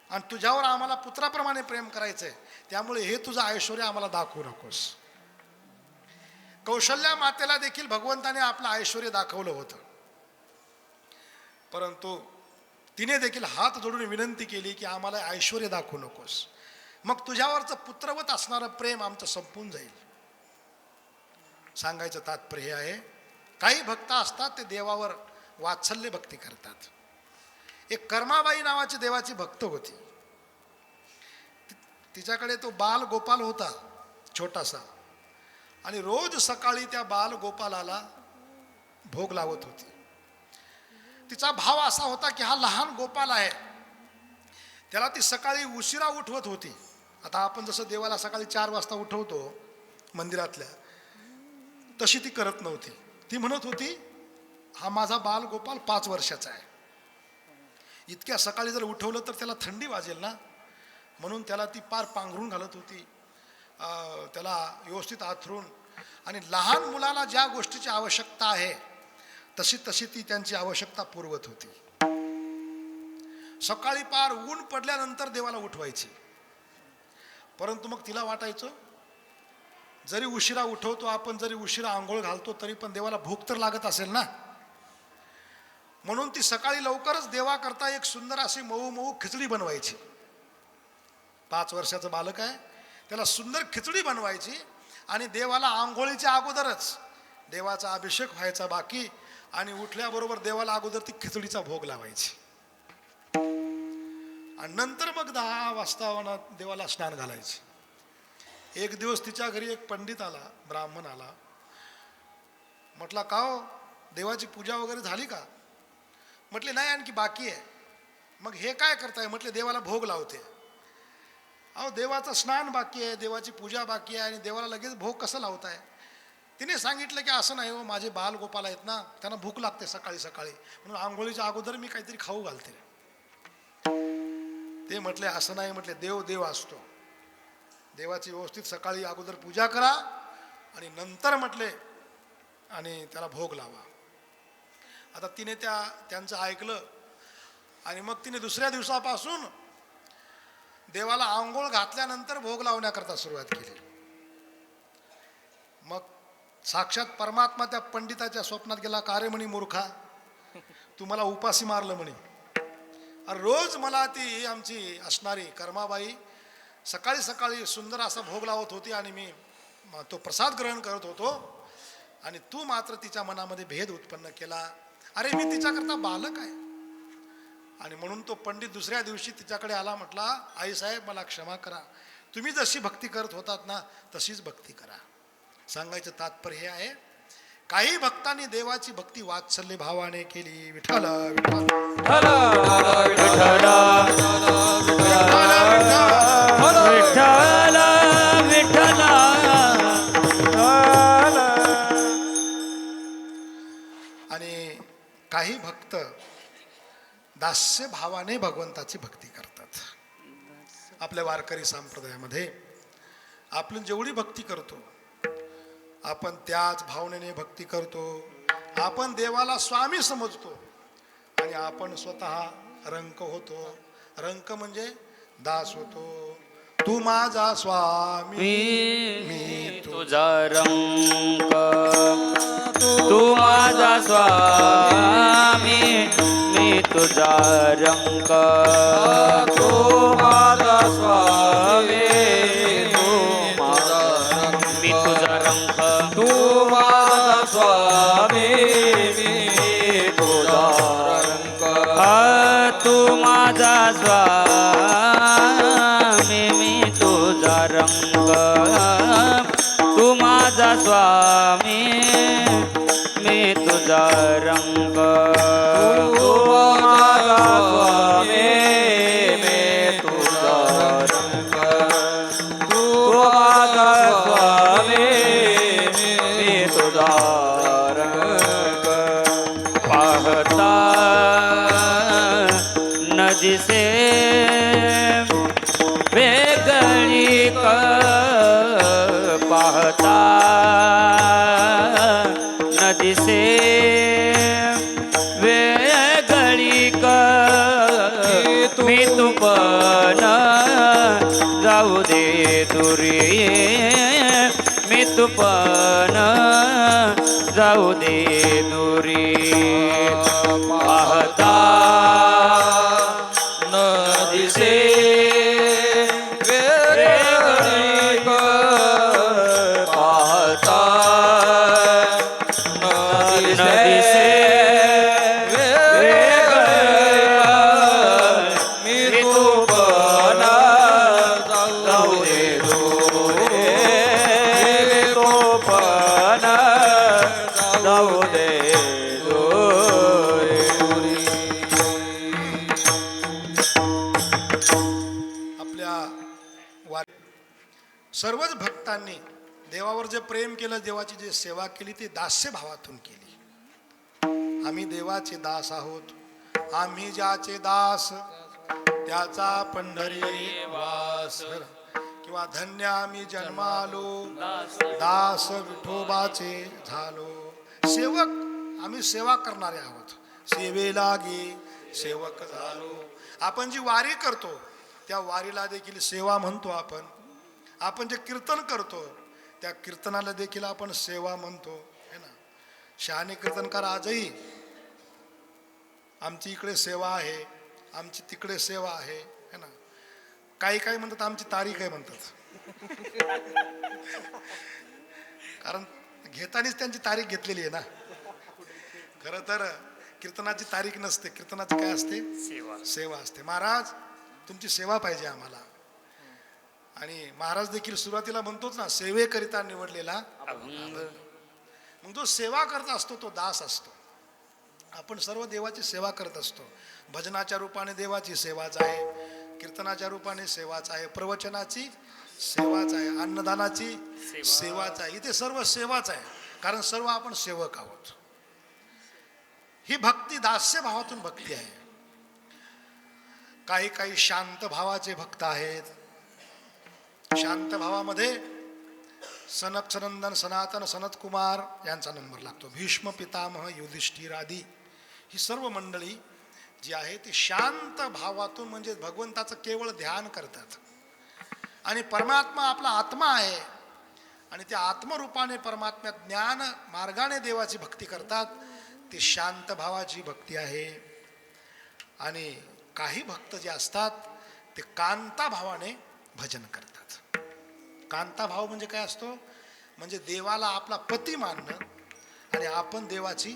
आणि तुझ्यावर आम्हाला पुत्राप्रमाणे प्रेम करायचंय, त्यामुळे हे तुझं ऐश्वर आम्हाला दाखवू नकोस. कौशल्या मातेला देखील भगवंताने आपलं ऐश्वर दाखवलं होतं. परंतु तिने देखील हात जोडून विनंती केली की आम्हाला ऐश्वर दाखवू नकोस, मग तुझ्यावरचं पुत्रवत असणारं प्रेम आमचं संपून जाईल. सांगायचं तात्पर्य हे आहे, काही भक्त असतात ते देवावर वात्सल्य भक्ती करतात. एक कर्माबाई नावाची देवाची भक्त होती. तिच्याकडे तो बाल गोपाल होता छोटासा, आणि रोज सकाळी त्या बाल गोपालाला भोग लावत होती. तिचा भाव असा होता की हा लहान गोपाल आहे, त्याला ती सकाळी उशिरा उठवत होती. आता आपण जसं देवाला सकाळी 4 वाजता उठवतो मंदिरातल्या, तशी ती करत नव्हती. ती म्हणत होती हा माझा बाल गोपाल 5 वर्षाचा आहे, इतक्या सकाळी जर उठवलं तर त्याला थंडी वाजेल ना, म्हणून त्याला ती पार पांघरून घालत होती, त्याला व्यवस्थित आथरून. आणि लहान मुलाला ज्या गोष्टीची आवश्यकता आहे तशी ती त्यांची आवश्यकता पुरवत होती. सकाळी पार ऊन पडल्यानंतर देवाला उठवायची. परंतु मग तिला वाटायचं जरी उशिरा उठवतो आपण, जरी उशिरा आंघोळ घालतो, तरी पण देवाला भूक तर लागत असेल ना. म्हणून ती सकाळी लवकरच देवाकरता एक सुंदर अशी मऊ मऊ खिचडी बनवायची. 5 वर्षाचं बालक आहे, त्याला सुंदर खिचडी बनवायची आणि देवाला आंघोळीच्या अगोदरच देवाचा अभिषेक व्हायचा बाकी, आणि उठल्याबरोबर देवाला अगोदर ती खिचडीचा भोग लावायची. आणि नंतर मग 10 वाजता देवाला स्नान घालायचे. एक दिवस तिच्या घरी एक पंडित आला, ब्राह्मण आला. म्हटला का हो, देवाची पूजा वगैरे झाली का? म्हटले नाही, आणखी बाकी आहे. मग हे काय करताय? म्हटले देवाला भोग लावते. अहो देवाचं स्नान बाकी आहे, देवाची पूजा बाकी आहे, आणि देवाला लगेच भोग कसं लावताय? तिने सांगितलं की असं नाही हो, माझे बाल गोपाल आहेत ना, त्यांना भूक लागते सकाळी सकाळी, म्हणून आंघोळीच्या अगोदर मी काहीतरी खाऊ घालते. ते म्हटले असं नाही. म्हटले देव देव असतो, देवाची व्यवस्थित सकाळी अगोदर पूजा करा आणि नंतर म्हटले आणि त्याला भोग लावा. आता तिने त्यांचं ऐकलं आणि मग तिने दुसऱ्या दिवसापासून देवाला आंघोळ घातल्यानंतर भोग लावण्याकरता सुरुवात केली. मग साक्षात परमात्मा त्या पंडिताच्या स्वप्नात गेला. का रे म्हणे मूर्खा, तू मला उपाशी मारलं म्हणे. अरे रोज मला ती आमची असणारी कर्माबाई सकाळी सकाळी सुंदर असा भोग लावत होती आणि मी तो प्रसाद ग्रहण करत होतो, आणि तू मात्र तिच्या मनामध्ये भेद उत्पन्न केला. अरे मी तिच्याकरता बालक आहे. आणि म्हणून तो पंडित दुसऱ्या दिवशी तिच्याकडे आला. म्हटला आई साहेब मला क्षमा करा, तुम्ही जशी भक्ती करत होतात ना तशीच भक्ती करा. सांगायचं तात्पर्य हे आहे, काही भक्तांनी देवाची भक्ती वात्सल्य भावाने केली. विठ्ठल विठ्ठल विठ्ठल विठ्ठल. आणि काही भक्त दास्य भावाने भगवंताची भक्ती करतात. आपल्या वारकरी संप्रदायामध्ये आपण जेवढी भक्ती करतो आपण त्याच भावनेने भक्ती करतो. आपण देवाला स्वामी समजतो आणि आपण स्वतः रंक होतो. रंक म्हणजे दास होतो. तू माझा स्वामी मी तुझा रंक, तू माझा स्वामी मी तुझा रंक, तू माझा स्वामी मी तुझा रंक, तू माझा स्वामी मी तुझा रंक, तू माझा स्वामी मी तुझा रंग, तू माझा स्वामी मी तुझा रंग. पाहता न दिसे वेगळी मी तू पण जाऊ दे दुरी मी तू पण जाऊ दे दुरी पाहता न दिसे वेगळी पाहता न दिसे मी तू पण जाऊ दे दुरी तो पण जाऊ दे आपल्या सर्वच भक्तांनी देवावर जे प्रेम केलं, देवाची जी सेवा केली ती दास्य भावातून केली. आम्ही देवाचे दास आहोत, आम्ही ज्याचे दास त्याचा पंढरी वास. किंवा धन्य आम्ही जन्मालो दास विठोबाचे झालो. सेवक आम्ही सेवा करणारे आहोत, सेवेला गे सेवक झालो. आपण जी वारी करतो त्या वारीला देखील सेवा म्हणतो. आपण जे कीर्तन करतो त्या कीर्तनाला देखील आपण सेवा म्हणतो है ना. शहाणे कीर्तनकार आजही आमची इकडे सेवा आहे, आमची तिकडे सेवा आहे है ना. काही म्हणतात आमची तारीख आहे म्हणतात, कारण घेतानीच त्यांची तारीख घेतलेली आहे ना. खरं तर कीर्तनाची तारीख नसते, कीर्तनाची काय असते, सेवा असते. महाराज तुमची सेवा पाहिजे आम्हाला. आणि महाराज देखील सुरुवातीला म्हणतोच ना, सेवेकरिता निवडलेला अभंग. मग जो सेवा करत असतो तो दास असतो. आपण सर्व देवाची सेवा करत असतो. भजनाच्या रूपाने देवाची सेवाच आहे, कीर्तनाच्या रूपाने सेवाच आहे, प्रवचनाची सेवाच आहे, अन्नदानाची सेवाच आहे. इथे सर्व सेवाच आहे, कारण सर्व आपण सेवक आहोत. ही भक्ती दास्य भावातून भक्ती आहे. काही शांत भावाचे भक्त आहेत. शांत भावामध्ये सनक सनंदन सनातन सनत कुमार यांचा नंबर लागतो. भीष्म पितामह युधिष्ठिर आदी ही सर्व मंडळी जी आहे ती शांत भावातून म्हणजे भगवंताचं केवळ ध्यान करतात. आणि परमात्मा आपला आत्मा आहे आणि त्या आत्मरूपाने परमात्म्यात ज्ञान मार्गाने देवाची भक्ती करतात. ती शांत भावाची भक्ती आहे. आणि काही भक्त जे असतात ते कांता भावाने भजन करतात. कांता भाव म्हणजे काय असतो, म्हणजे देवाला आपला पती मानणं आणि आपण देवाची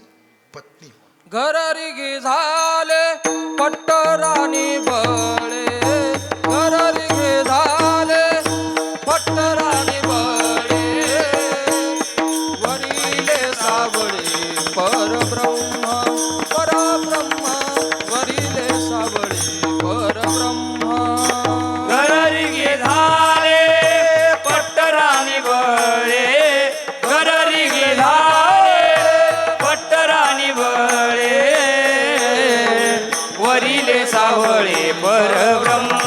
पत्नी. घररिगी झाले पट्टराणी बळे, घररिगी झाले पट्टराणी बळे, वरिले साबळे परब्रह्म परब्रह्म, वरिले साबळे परब्रह्म. घररिगे झाले पट्टराणी बळे, घररिगे झाले पट्टराणी बळे, वरिले सावळे परब्रह्म,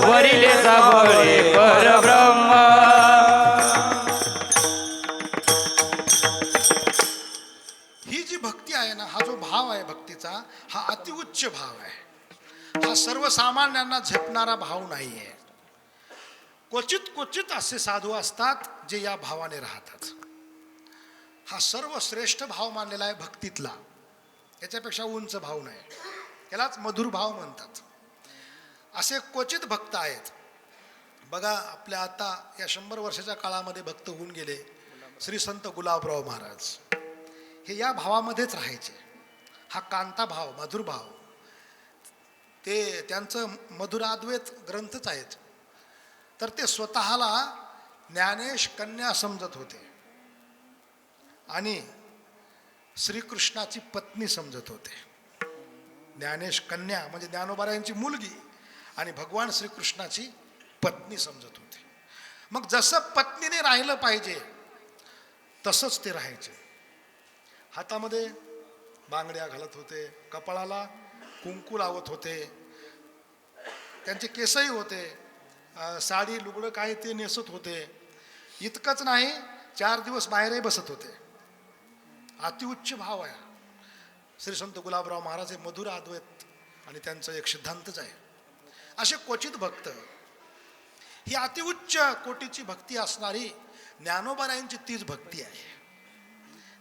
वरिले सावळे परब्रह्म. ही जी भक्ती आहे ना, हा जो भाव आहे भक्तीचा, हा अतिउच्च भाव आहे. हा सर्वसामान्यांना झेपणारा भाव नाही आहे. क्वचित असे साधू असतात जे या भावाने राहतात. हा सर्वश्रेष्ठ भाव मानलेला आहे भक्तीतला. याच्यापेक्षा उंच भाव नाही, यालाच मधुर भाव म्हणतात. असे क्वचित भक्त आहेत. बघा आपल्या आता या 100 वर्षाच्या काळामध्ये भक्त होऊन गेले श्री संत गुलाबराव महाराज. हे या भावामध्येच राहायचे. हा कांता भाव, मधुर भाव, ते त्यांचं मधुर अद्वैत ग्रंथच आहेत. तर ते स्वतःला ज्ञानेश कन्या समजत होते आणि श्रीकृष्णाची पत्नी समजत होते. ज्ञानेश कन्या म्हणजे ज्ञानोबा यांची मुलगी आणि भगवान श्रीकृष्णाची पत्नी समजत होते. मग जसं पत्नीने राहिलं पाहिजे तसंच ते राहायचे. हातामध्ये बांगड्या घालत होते, कपाळाला कुंकू लावत होते, त्यांचे केसही होते, साडी लुगडं काय ते नेसत होते. इतकंच नाही, 4 दिवस बाहेरही बसत होते. अतिउच्च भाव आहे. श्री संत गुलाबराव महाराज हे मधुर अद्वैत आणि त्यांचं एक सिद्धांतच आहे. असे क्वचित भक्त, ही अतिउच्च कोटीची भक्ती असणारी ज्ञानोबारायांची तीच भक्ती आहे.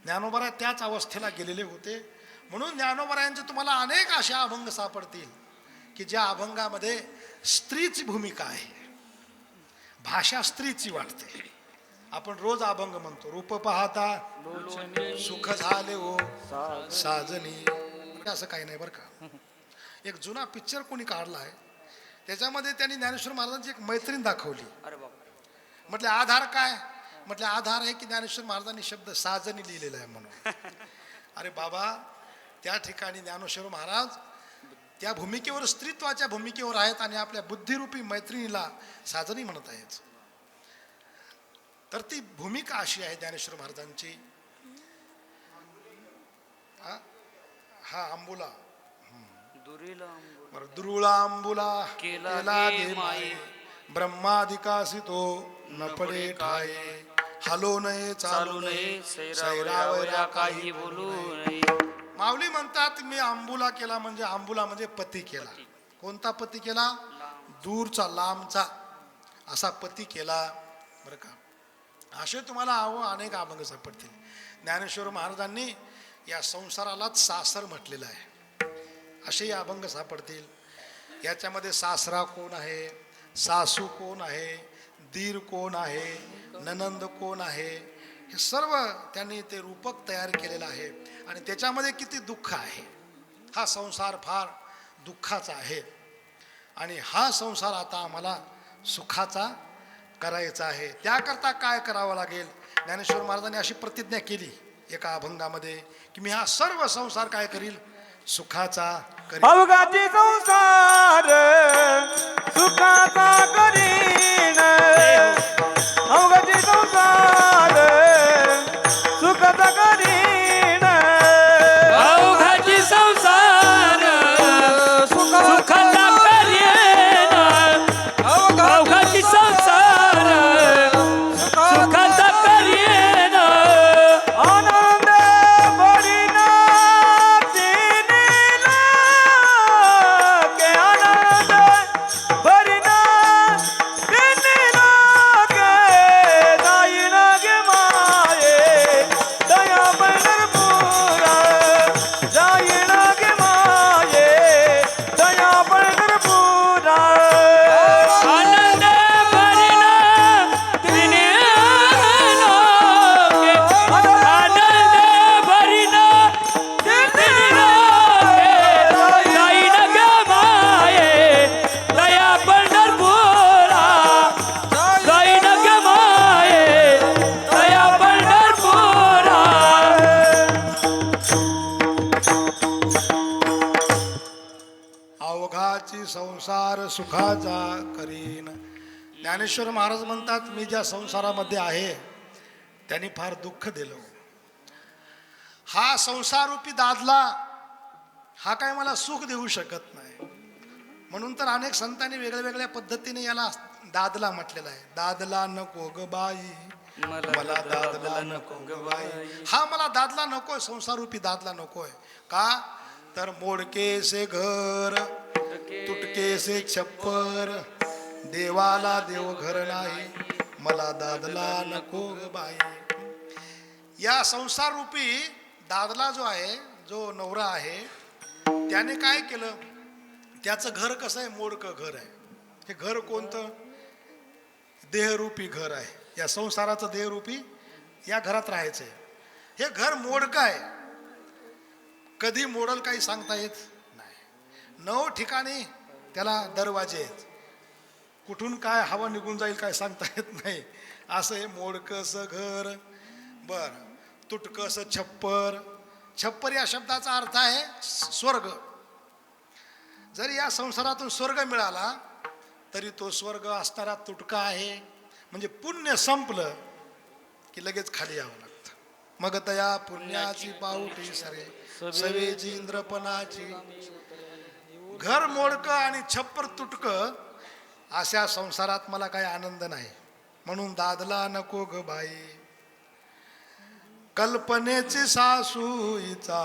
ज्ञानोबाराय त्याच अवस्थेला गेलेले होते. म्हणून ज्ञानोबारायांचे तुम्हाला अनेक अशा अभंग सापडतील की ज्या अभंगामध्ये स्त्रीची भूमिका आहे, भाषा स्त्रीची वाटते. आपण रोज अभंग म्हणतो, रूप पाहता सुख झाले हो साजनी. असं काही नाही बरं का. एक जुना पिक्चर कोणी काढला आहे, त्याच्यामध्ये त्यांनी ज्ञानेश्वर महाराजांची एक मैत्रीण दाखवली. अरे बाप, म्हटलं आधार काय? म्हटलं आधार आहे की ज्ञानेश्वर महाराजांनी शब्द साजनी लिहिलेला आहे म्हणून. अरे बाबा, त्या ठिकाणी ज्ञानेश्वर महाराज त्या भूमिकेवर, स्त्रीत्वाच्या भूमिकेवर आहेत आणि आपल्या बुद्धिरूपी मैत्रिणीला साजनी म्हणत आहेत. तर ती भूमिका अशी आहे ज्ञानेश्वर महाराजांची. हा अंबुला, बरं, दुरुळा अंबुला केला दे दे माये, ब्रह्मादिकासी तो न पडे ठाये, हलो नये चालू नये सैरावया काही बोलू नये. माऊली म्हणतात मी अंबुला केला, म्हणजे अंबुला म्हणजे पती केला. कोणता पती केला? दूरचा, लांबचा असा पती केला. बरं का. असे तुम्हाला अनेक अभंग सापडतील. ज्ञानेश्वर महाराजांनी या संसारालाच सासर म्हटलेलं आहे. असे अभंग सापडतील. याच्यामध्ये सासरा कोण आहे, सासू कोण आहे, दीर कोण आहे, ननंद कोण आहे, हे सर्व त्यांनी ते रूपक तयार केलेलं आहे. आणि त्याच्यामध्ये किती दुःख आहे. हा संसार फार दुःखाचा आहे आणि हा संसार आता आम्हाला सुखाचा करायचा आहे. त्याकरता काय करावं लागेल? ज्ञानेश्वर महाराजांनी अशी प्रतिज्ञा केली एका अभंगामध्ये की मी हा सर्व संसार काय करील? सुखाचा करील. अवघाची संसार सुखाचा करीन, अवघाची संसार सुखाचा करीन, अवघाची संसार सुखाचा करीन, अवघाची संसार सुखाचा करीन, आनंद भरीन तिनीला, के आनंद भरीन तिनीला, के जाईन गे माये दया पंढरपुरा, जाईन गे माये दया पंढरपुरा. आनंद भरीन तिने लोके, आनंद भरीन तिने लोके, जाईन ग माये दया पंढरपुरा, जाईन ग माये दया पंढरपुरा. अवघाची संसार सुखाचा करीन. ज्ञानेश्वर महाराज म्हणतात मी ज्या संसारामध्ये आहे त्यांनी फार दुःख दिलं. हा संसारूपी दादला हा काय मला सुख देऊ शकत नाही. म्हणून तर अनेक संतांनी वेगळ्या वेगळ्या पद्धतीने याला दादला म्हटलेला आहे. दादला नको ग बाई, मला दादला नको ग बाई. हा मला दादला नकोय, संसारूपी दादला नकोय. का? तर मोडके से घर, तुटके से छप्पर, देवाला देव घर नाही, मला दादला नको ग बाई. या संसार रूपी दादला जो आहे, जो नवरा आहे, त्याने काय केलं? त्याचं घर कसं आहे? मोडकं घर आहे. हे घर कोणतं? देहरूपी घर आहे. या संसाराचं देहरूपी या घरात राहायचंय. हे घर मोडकं आहे. कधी मोडल काही सांगता येत नाही. 9 ठिकाणी त्याला दरवाजे आहेत. कुठून काय हवा निघून जाईल काय सांगता येत नाही. असं हे मोडकंसं घर. बर, तुटकंसं छप्पर. छप्पर या शब्दाचा अर्थ आहे स्वर्ग. जर या संसारातून स्वर्ग मिळाला तरी तो स्वर्ग असणारा तुटका आहे. म्हणजे पुण्य संपलं की लगेच खाली यावं लागतं. मग तया पुण्याची पाऊटी सरे सवेची इंद्रपणाची. घर मोडकं आणि छप्पर तुटकं अशा संसारात मला काही आनंद नाही, म्हणून दादला नको ग बाई. कल्पनेची सासू हिचा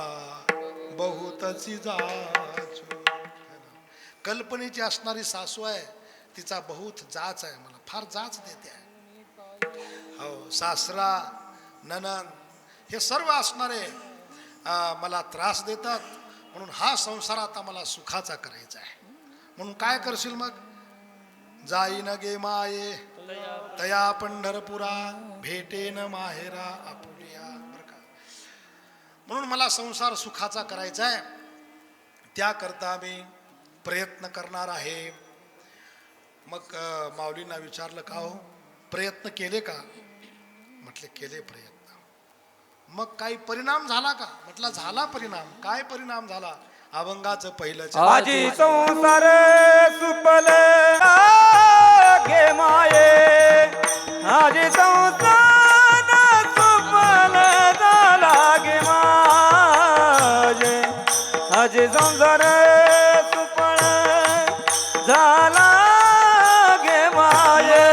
बहुतची जाचू. कल्पनेची असणारी सासू आहे, तिचा बहुत जाच आहे, मला फार जाच देते आहे. हो, सासरा ननंद हे सर्व असणारे मला त्रास देतात, म्हणून हा संसार आता मला सुखाचा करायचा आहे. म्हणून काय करशील मग? जाईन गे माये तया पंढरपुरा, भेटेन माहेरा आपुलिया. बरं का? म्हणून मला संसार सुखाचा करायचा आहे, त्याकरता मी प्रयत्न करणार आहे. मग माऊलींना विचारलं, का हो प्रयत्न केले का? म्हटले केले प्रयत्न. मग काही परिणाम झाला का? म्हटलं झाला परिणाम. काय परिणाम झाला? अभंगाचं पहिलं आजी संसार सुपल गे माये, आजी संसार सुपल झाला गे माये, आजी संसार सुपल झाला गे माये,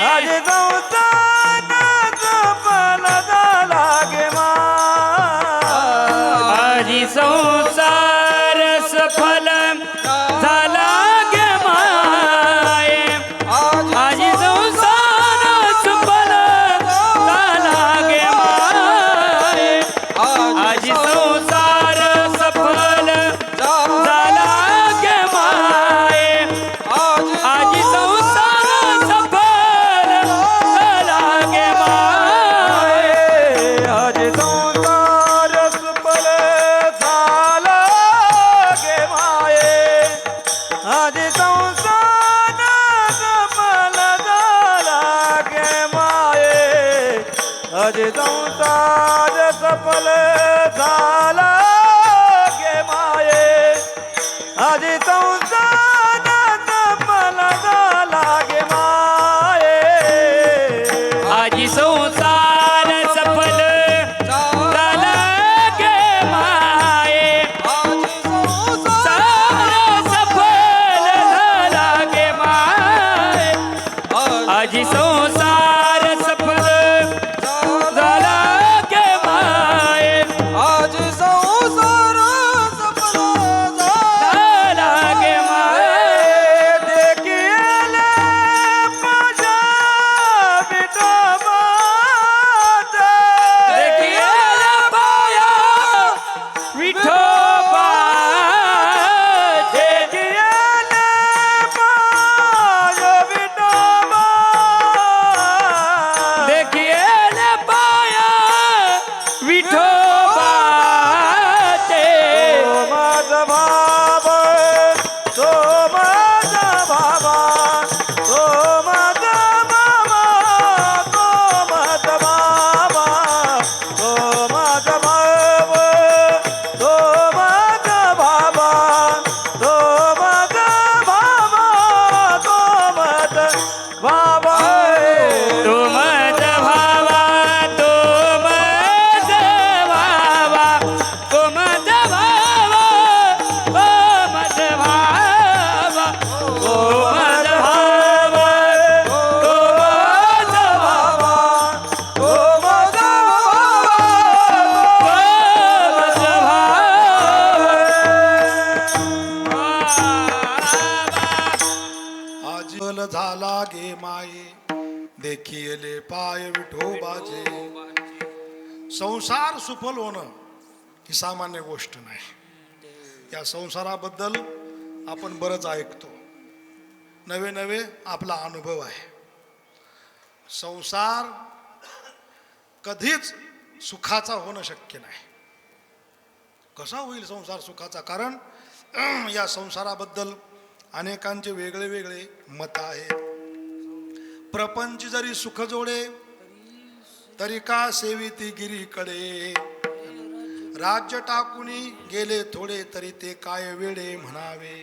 आजी संसार सुपल झाला गे माये, आजी संसार सफल झाला गे माये, आजी संसार सफल झाला गे माये, आजी संसार सफल झाला गे माये, आजी संसार सफल झाला गे माये, आजी संसार सुफल झाला गे माये, आजी संसार सफल झाला गे माये, आजी संसार सफल झाला गे माये, आजी संसार सफल झाला गे माये, आजी संसार सफल झाला गे माये, संसार सफल झाला गे माये, आजी संसार सफल झाला गे माये, आजी संसार सफल झाला गे माये, देखिले माझ्या विठोबाचे, देखिए पाया विठोबा, देखिले माझ्या विठोबा, देखिए पाया विठोबाचे, तो माझा बाबा, तो माझा बाबा, तो माझा बाबा, तो माझा बाबा, तो माझा बाबा, तो माझा बाबा, तो माझा बाबा, तो माझा बाबा, तो मज भावा, तो मज भावा, तो मज भावा, तो मज भावा, तो मज भावा, तो मज भावा, तो माझा आजी बल झाला गे माये, देखिले पाय विठोबाचे. संसार सुफल होणं ही सामान्य गोष्ट नाही. या संसाराबद्दल आपण बरंच ऐकतो, नवे नवे आपला अनुभव आहे. संसार कधीच सुखाचा होणं शक्य नाही. कसा होईल संसार सुखाचा? कारण या संसाराबद्दल अनेकांचे वेगळे वेगळे मत आहेत. प्रपंच जरी सुख जोडे तरी का सेविती गिरीकडे, राज्य टाकुनी गेले थोडे तरी ते काय वेडे म्हणावे.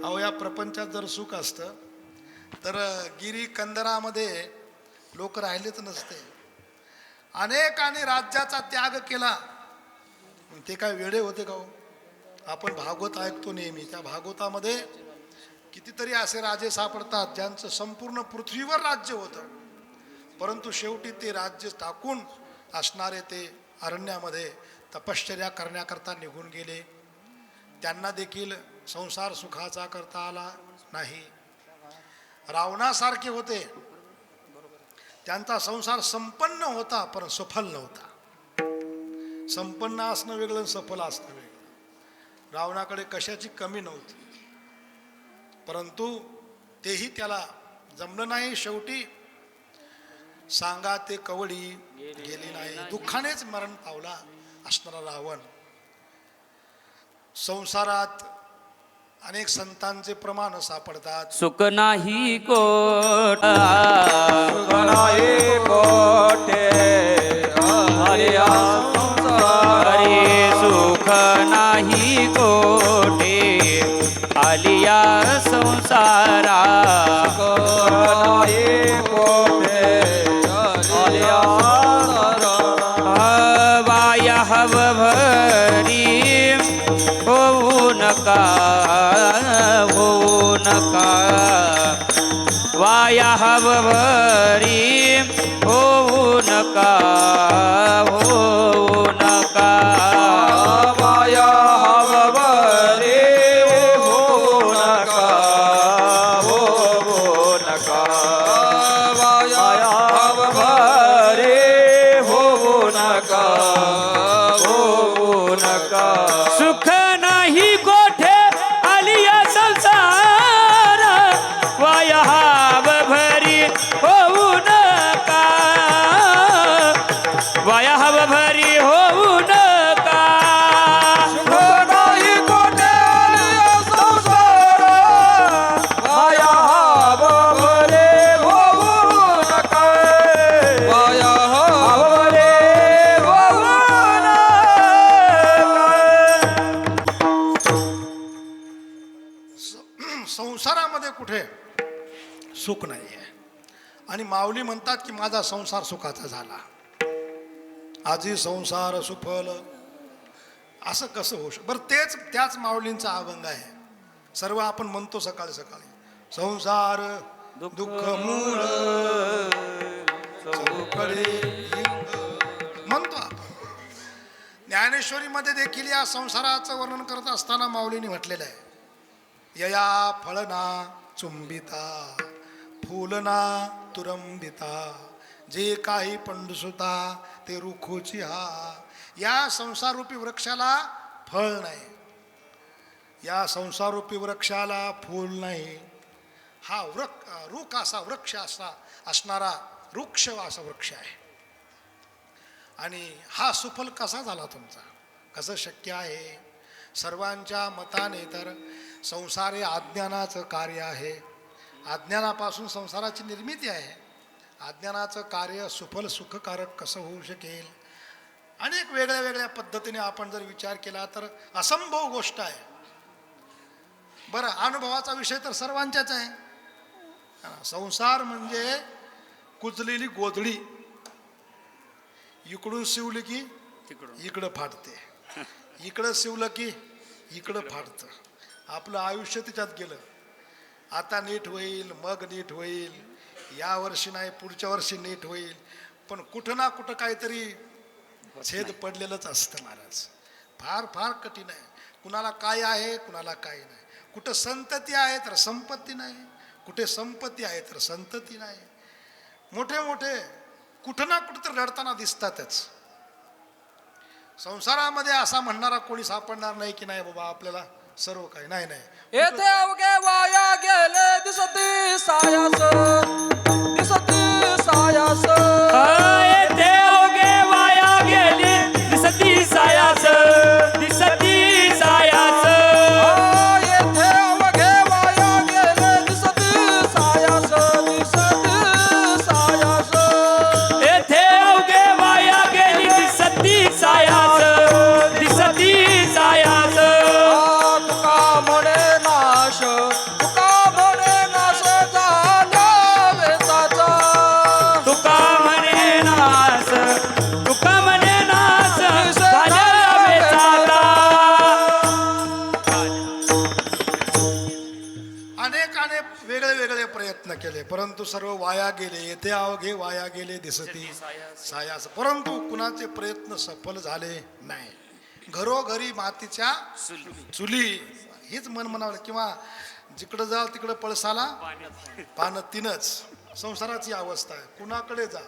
अहो, या प्रपंचात जर सुख असतं तर गिरी कंदरामध्ये लोक राहिलेच नसते. अनेकांनी राज्याचा त्याग केला, ते काय वेडे होते का हो? आपण भागवत ऐकतो नेहमी, त्या भागवतामध्ये कितीतरी असे राजे सापडतात ज्यांचं संपूर्ण पृथ्वीवर राज्य होतं, परंतु शेवटी ते राज्य टाकून असणारे ते अरण्यामध्ये तपश्चर्या करण्याकरता निघून गेले. त्यांना देखील संसार सुखाचा करता आला नाही. रावणासारखे होते, त्यांचा संसार संपन्न होता पण सफल नव्हता. संपन्न असणं वेगळं, सफल असणं वेगळं. रावणाकडे कशाची कमी नव्हती, परंतु तेही त्याला जमलं नाही. शेवटी सांगा ते कवडी गेली नाही, दुःखानेच मरण पावला असणारा रावण. संसारात अनेक संतांचे प्रमाण सापडतात. सुख नाही कोट नाही कोठे हरिया हरे सुख नाही कोटे आलिया संसारा नाही कोठे हरिया वाया हव भरी होऊ नका होऊ नका वाया हव भरी होऊ नका होऊ नका माया हवरे हो नका हो नका माया हवरे हो नका हो नका सुख नाही कोठे आलिया संसार वाया हव भरी होऊ नका वाया हव भरी होऊ नका नाही कोठे संसार माया हवरे हो नका माया हवरे हो संसारामध्ये कुठे सुख नाही आहे. आणि माऊली म्हणतात की माझा संसार सुखाचा झाला. आजी संसार सुफल असं कसं होऊ शकतं? बरं, त्याच माऊलींचा अभंग आहे. सर्व आपण म्हणतो सकाळी सकाळी, संसार दुःख मूळ चौकडे लिंग म्हणतो आपण. ज्ञानेश्वरीमध्ये देखील या संसाराचं वर्णन करत असताना माऊलींनी म्हटलेलं आहे, यया फळना चुंबिता फुलना तुरंबिता जे काही पंडुसुता ते रुखोची हा. या संसाररूपी वृक्षाला फळ नाही, या संसाररूपी वृक्षाला फूल नाही. हा रुख असा वृक्ष असा असणारा वृक्ष असा वृक्ष आहे. आणि हा सुफल कसा झाला तुमचा? कसं शक्य आहे? सर्वांच्या मताने तर संसार हे अज्ञानाचं कार्य आहे. अज्ञानापासून संसाराची निर्मिती आहे. अज्ञानाचं कार्य सुफल सुखकारक कसं होऊ शकेल? अनेक वेगळ्या वेगळ्या पद्धतीने आपण जर विचार केला तर असंभव गोष्ट आहे. बरं, अनुभवाचा विषय तर सर्वांच्याच आहे. संसार म्हणजे कुजलेली गोधडी, इकडून शिवली की इकडं फाटते, इकडं शिवलं की इकडं फाटतं. आपलं आयुष्य त्याच्यात गेलं. आता नीट होईल, मग नीट होईल, या वर्षी नाही पुढच्या वर्षी नीट होईल, पण कुठं ना कुठं काहीतरी छेद पडलेलंच असतं महाराज. फार फार कठीण आहे. कुणाला काय आहे, कुणाला काय नाही. कुठं संतती आहे तर संपत्ती नाही, कुठे संपत्ती आहे तर संतती नाही. मोठे मोठे कुठं ना कुठं तर रडताना दिसतातच. संसारामध्ये असा म्हणणारा कोणी सापडणार नाही की नाही बाबा आपल्याला सर्व काही नाही. नाही, येथे अवघे वाया गेले दिसती सायास दिसती सायास येथे अवघे वाया गेली दिसती सायास दिसती सायास येथे अवघे वाया गेले दिसती सायास दिसती सायास येथे अवघे वाया गेली दिसती सायास दिसती सायास तुका म्हणे नाश तुका म्हणे नाश झाला अनेक वेगळे वेगळे प्रयत्न केले, परंतु सर्व वाया गेले. येथे अवघे वाया गेले दिसती सायास. परंतु कुणाचे प्रयत्न सफल झाले नाही. घरोघरी मातीच्या चुली हीच मन म्हणावं, किंवा जिकडं जाल तिकडं पळसाला पानं तीनच. संसाराची अवस्था आहे. कुणाकडे जा,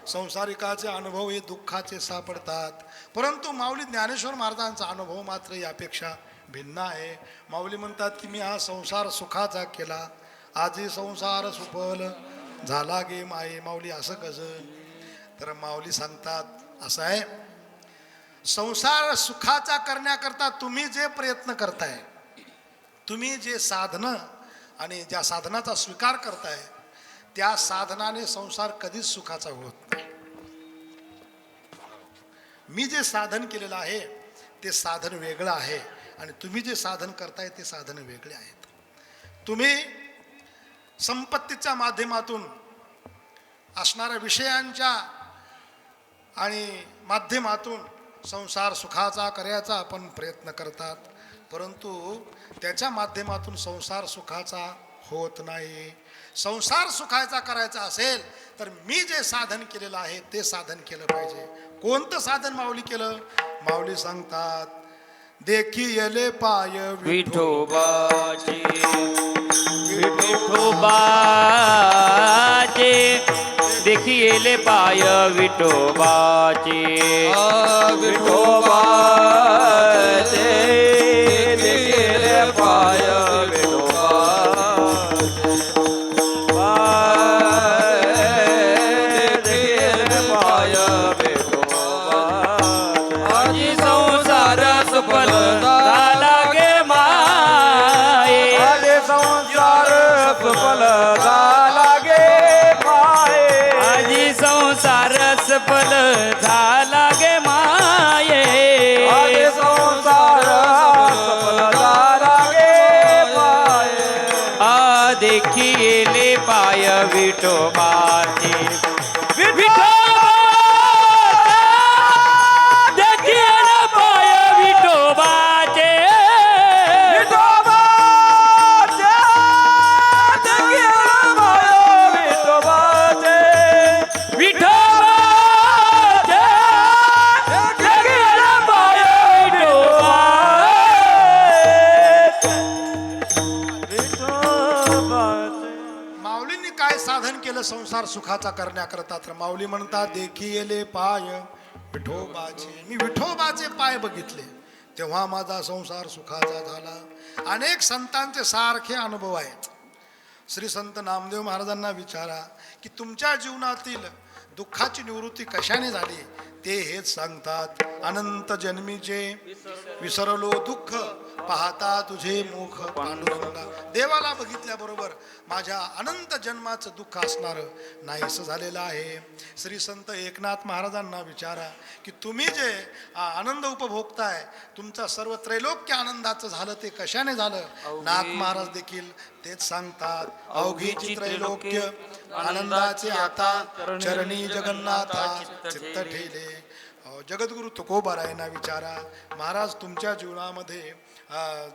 संसारिकाचे अनुभव हे दुःखाचे सापडतात. परंतु माऊली ज्ञानेश्वर महाराजांचा अनुभव मात्र यापेक्षा भिन्न आहे. माऊली म्हणतात की मी हा संसार सुखाचा केला, आजी संसार सुफल झाला गे माये. माऊली असं कसं? तर माऊली सांगतात असं आहे, संसार सुखाचा करण्याकरता तुम्ही जे प्रयत्न करताय, तुम्ही जे साधनं आणि ज्या साधनाचा स्वीकार करताय, त्या साधनाने संसार कधीच सुखाचा होत नाही. मी जे साधन केलेलं आहे ते साधन वेगळं आहे आणि तुम्ही जे साधन करताय ते साधन वेगळे आहेत. तुम्ही संपत्तीच्या माध्यमातून असणाऱ्या विषयांच्या आणि माध्यमातून संसार सुखाचा करायचा आपण प्रयत्न करतात, परंतु त्याच्या माध्यमातून संसार सुखाचा होत नाही. संसार सुखाचा करायचा असेल तर मी जे साधन केलेलं आहे ते साधन केलं पाहिजे. कोणतं साधन माऊली केलं? माऊली सांगतात, देखी येले पाय विठोबाचे देखी येले पाय विठोबाचे विठोबाचे देखिले पाय देखिले पाय आजी संसार सुफल झाला गे माये. आले संसार सफल झाला गे माये. आजी संसार सफल झाला गे माये. आले संसार सफल झाला गे माये. आ देखी येले पाय विठोबाचे देखी येले पाय विठोबाचे विठोबाचे देखिले पाय विठोबाचे. विठोबाचे देखी येले पाय विठोबाचे. माऊलींनी काय साधन केलं संसार सुखाचा करण्याकरता? तर माऊली म्हणतात, देखी येले पाय विठोबाचे. मी विठोबाचे पाय बघितले तेव्हा माझा संसार सुखाचा झाला. अनेक संतांचे सारखे अनुभव आहेत. श्री संत नामदेव महाराजांना विचारा की तुमच्या जीवनातील दुःखाची निवृत्ती कशाने झाली? ते हेच सांगतात, अनंत जन्मीचे विसरलो दुःख पाहता तुझे मुख पांडुरंगा. देवाला बघितल्याबरोबर माझ्या अनंत जन्माचं दुःख असणारं नाहीसं झालेलं आहे. श्री संत एकनाथ महाराजांना विचारा की तुम्ही जे आनंद उपभोगताय, तुमचा सर्व त्रैलोक्य आनंदाचं झालं ते कशाने झालं? नाथ महाराज देखील तेच सांगतात, अवघीची त्रैलोक्य आनंदाचे आता चरणी जगन्नाथा चित्त ठेले. जगद्गुरु तुकोबारायांना विचारा, महाराज तुमच्या जीवनामध्ये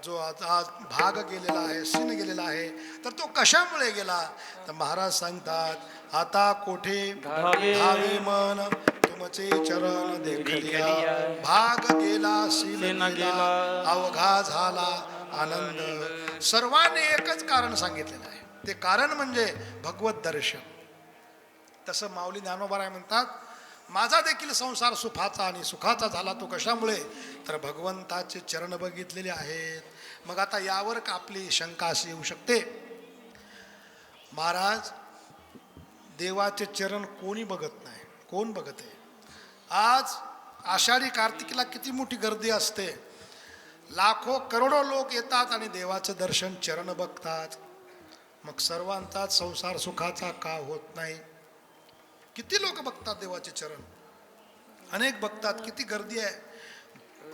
जो आज भाग गेलेला आहे, सीन गेलेला आहे, तर तो कशामुळे गेला? तर महाराज सांगतात, आता कोठे धावे मन तुमचे चरण देखलिया. भाग गेला सीन गेला अवघा झाला आनंद. सर्वांनी एकच कारण सांगितलेलं आहे, ते कारण म्हणजे भगवत दर्शन. तसं माऊली ज्ञानोबाराय म्हणतात, माझा देखील संसार सुखाचा आणि सुखाचा झाला तो कशामुळे? तर भगवंताचे चरण बघितलेले आहेत. मग आता यावर आपली शंका अशी येऊ शकते, महाराज देवाचे चरण कोणी बघत नाही, कोण बघत आहे? आज आषाढी कार्तिकीला किती मोठी गर्दी असते, लाखो करोडो लोक येतात आणि देवाचं दर्शन चरण बघतात. मग सर्वांचाच संसार सुखाचा का होत नाही? किती लोक बघतात देवाचे चरण, अनेक बघतात, किती गर्दी आहे.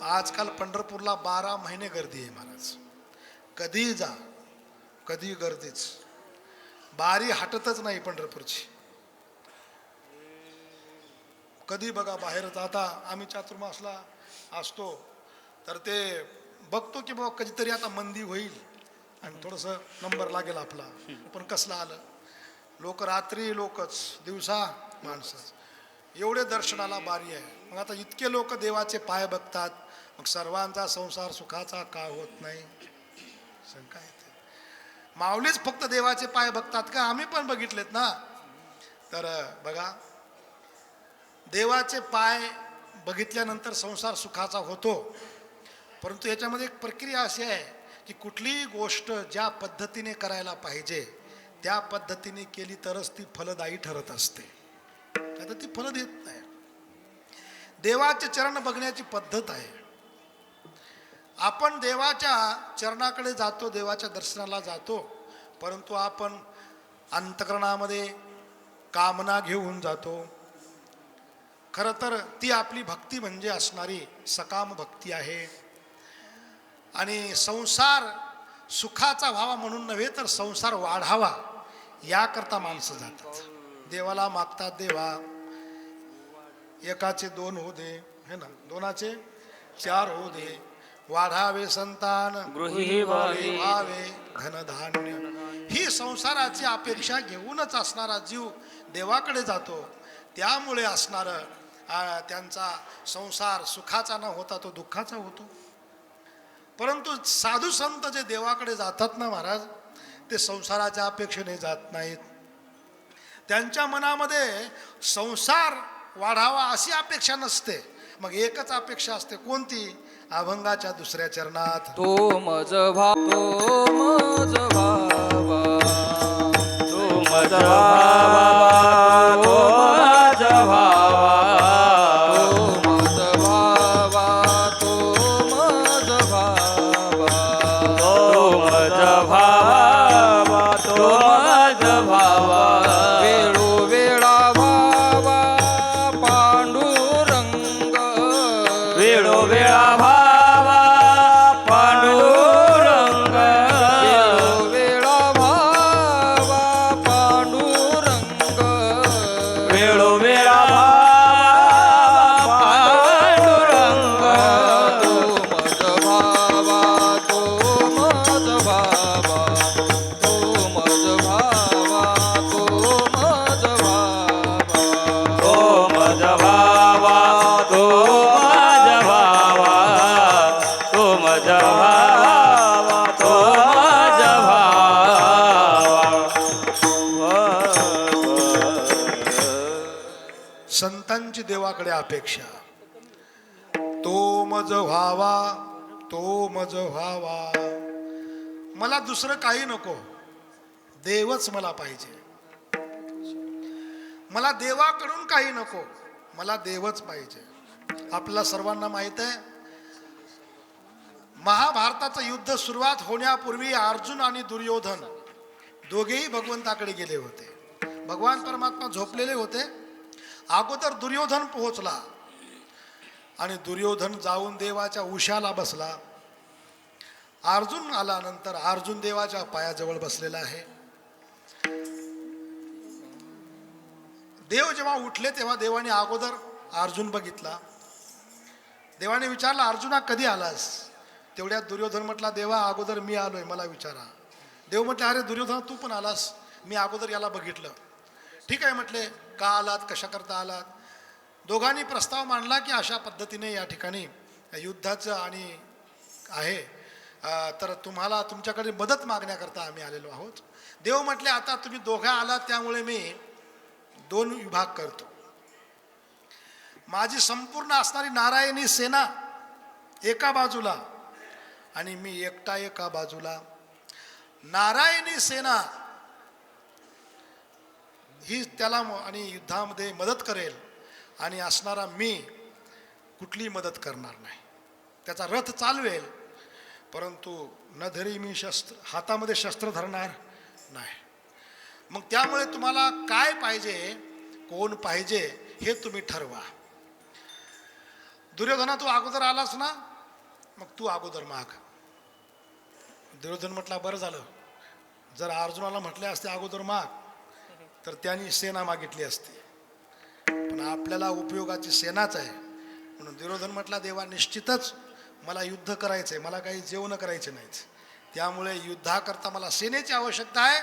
आजकाल पंढरपूरला 12 महिने गर्दी आहे महाराज. कधी जा कधी गर्दीच, बारी हटतच नाही पंढरपूरची. कधी बघा बाहेरच. आता आम्ही चातुर्मासला असतो तर ते बघतो की बाबा कधीतरी आता मंदी होईल, आणि थोडंसं नंबर लागेल आपला. पण कसलं आलं, लोक रात्री लोकच, दिवसा माणसंच, एवढे दर्शनाला बारी आहे. मग आता इतके लोक देवाचे पाय बघतात, मग सर्वांचा संसार सुखाचा का होत नाही, शंका येते. माऊलीच फक्त देवाचे पाय बघतात का? आम्ही पण बघितलेत ना. तर बघा, देवाचे पाय बघितल्यानंतर संसार सुखाचा होतो, परंतु याच्यामध्ये एक प्रक्रिया अशी आहे की कुठलीही गोष्ट ज्या पद्धतीने करायला पाहिजे त्या पद्धतीने केली तरच ती फलदायी ठरत असते, नाही तर ती फल देत नाही. देवाचे चरण बघण्याची पद्धत आहे. आपण देवाच्या चरणाकडे जातो, देवाच्या दर्शनाला जातो, परंतु आपण अंतःकरणामध्ये कामना घेऊन जातो. खरं तर ती आपली भक्ती म्हणजे असणारी सकाम भक्ती आहे. आणि संसार सुखाचा व्हावा म्हणून नव्हे, तर संसार वाढावा याकरता माणसं जातात. देवाला मागतात, देवा एकाचे 2 होऊ दे, है ना, 2चे 4 होऊ दे, वाढावे संतान, गृही व्हावे. व्हावे धनधान्य. ही संसाराची अपेक्षा घेऊनच असणारा जीव देवाकडे जातो. त्यामुळे असणार त्यांचा संसार सुखाचा न होता तो दुःखाचा होतो. परंतु साधू संत जे देवाकडे जातात ना महाराज, ते संसाराच्या अपेक्षेने जात नाहीत. त्यांच्या मनामध्ये संसार वाढावा अशी अपेक्षा नसते. मग एकच अपेक्षा असते, कोणती? अभंगाच्या 2ऱ्या चरणात तो मज भावा, तो मज भावा, तो मज भावा, तो मज भावा, तो मज भावा, तो मज भावा, तो मज भावा, तो मज भावा. वेळोवेळा भावा पांडुरंग, वेळोवेळा भावा पांडुरंग, वेळोवेळा भावा पांडुरंग, वेळोवेळा भावा पांडुरंग. तो मज भावा, तो मज भावा, तो मज भावा, तो मज भावा. तो मज भावा, तो मज भावा, तो मज भावा. संतांची देवाकडे अपेक्षा. तो मज व्हावा, तो मज व्हावा. मला दुसरं काही नको, देवच मला पाहिजे. मला देवाकडून काही नको, मला देवच पाहिजे. आपल्याला सर्वांना माहित आहे, महाभारताचं युद्ध सुरुवात होण्यापूर्वी अर्जुन आणि दुर्योधन दोघेही भगवंताकडे गेले होते. भगवान परमात्मा झोपलेले होते. अगोदर दुर्योधन पोहोचला आणि दुर्योधन जाऊन देवाच्या उशाला बसला. अर्जुन आला, नंतर अर्जुन देवाच्या पायाजवळ बसलेला आहे. देव जेव्हा उठले तेव्हा देवाने अगोदर अर्जुन बघितला. देवाने विचारला, अर्जुना कधी आलास? तेवढ्यात दुर्योधन म्हटला, देवा अगोदर मी आलोय, मला विचारा. देव म्हटले, अरे दुर्योधन तू पण आलास, मी अगोदर याला बघितलं. ठीक आहे म्हटले, का आलात, कशा करता आलात? दोघांनी प्रस्ताव मांडला की अशा पद्धतीने या ठिकाणी युद्धाचं आणि आहे, तर तुम्हाला तुमच्याकडे मदत मागण्याकरता आम्ही आलेलो आहोत. देव म्हटले, आता तुम्ही दोघं आलात त्यामुळे मी 2 विभाग करतो. माझी संपूर्ण असणारी नारायणी सेना एका बाजूला आणि मी एकटा एका बाजूला. नारायणी सेना ही त्याला आणि युद्धामध्ये मदत करेल, आणि असणारा मी कुठली मदत करणार नाही. त्याचा रथ चालवेल, परंतु न धरी मी शस्त्र, हातामध्ये शस्त्र धरणार नाही. मग त्यामुळे तुम्हाला काय पाहिजे, कोण पाहिजे हे तुम्ही ठरवा. दुर्योधना तू अगोदर आलास ना, मग तू अगोदर माग. दुर्योधन म्हटला, बरं झालं, जर अर्जुनाला म्हटले असते अगोदर माग तर त्यांनी सेना मागितली असती, पण आपल्याला उपयोगाची सेनाच आहे. म्हणून दुर्योधन म्हटला, देवा निश्चितच मला युद्ध करायचंय, मला काही जेवण करायचे नाहीत. त्यामुळे युद्धाकरता मला सेनेची आवश्यकता आहे,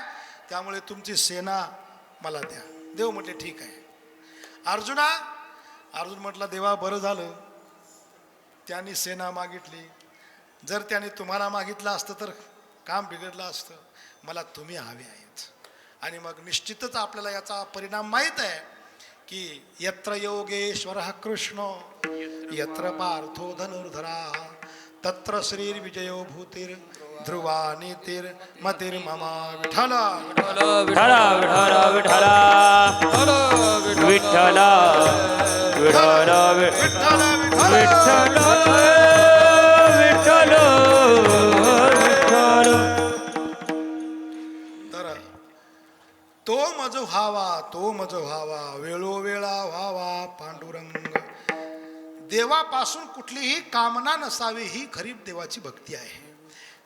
त्यामुळे तुमची सेना मला द्या. देव म्हटले ठीक आहे. अर्जुन म्हटला देवा बरं झालं त्यांनी सेना मागितली. जर त्याने तुम्हाला मागितलं असतं तर काम बिघडलं असतं. मला तुम्ही हवे आहेत. आणि मग निश्चितच आपल्याला याचा परिणाम माहीत आहे की यत्र योगेश्वरः कृष्ण यत्र पार्थो धनुर्धरा तत्र श्रीर्विजयो भूतिर् ध्रुवा नीतिर्मतिर्मम विठ्ठल. विठ्ठला विठ्ठला विठ्ठला विठ्ठला विठ्ठला विठ्ठल विठ्ठल विठ्ठल विठ्ठल. तर तो मज व्हावा वेळोवेळा व्हावा पांडुरंग. देवापासून कुठलीही कामना नसावी ही खरी देवाची भक्ती आहे.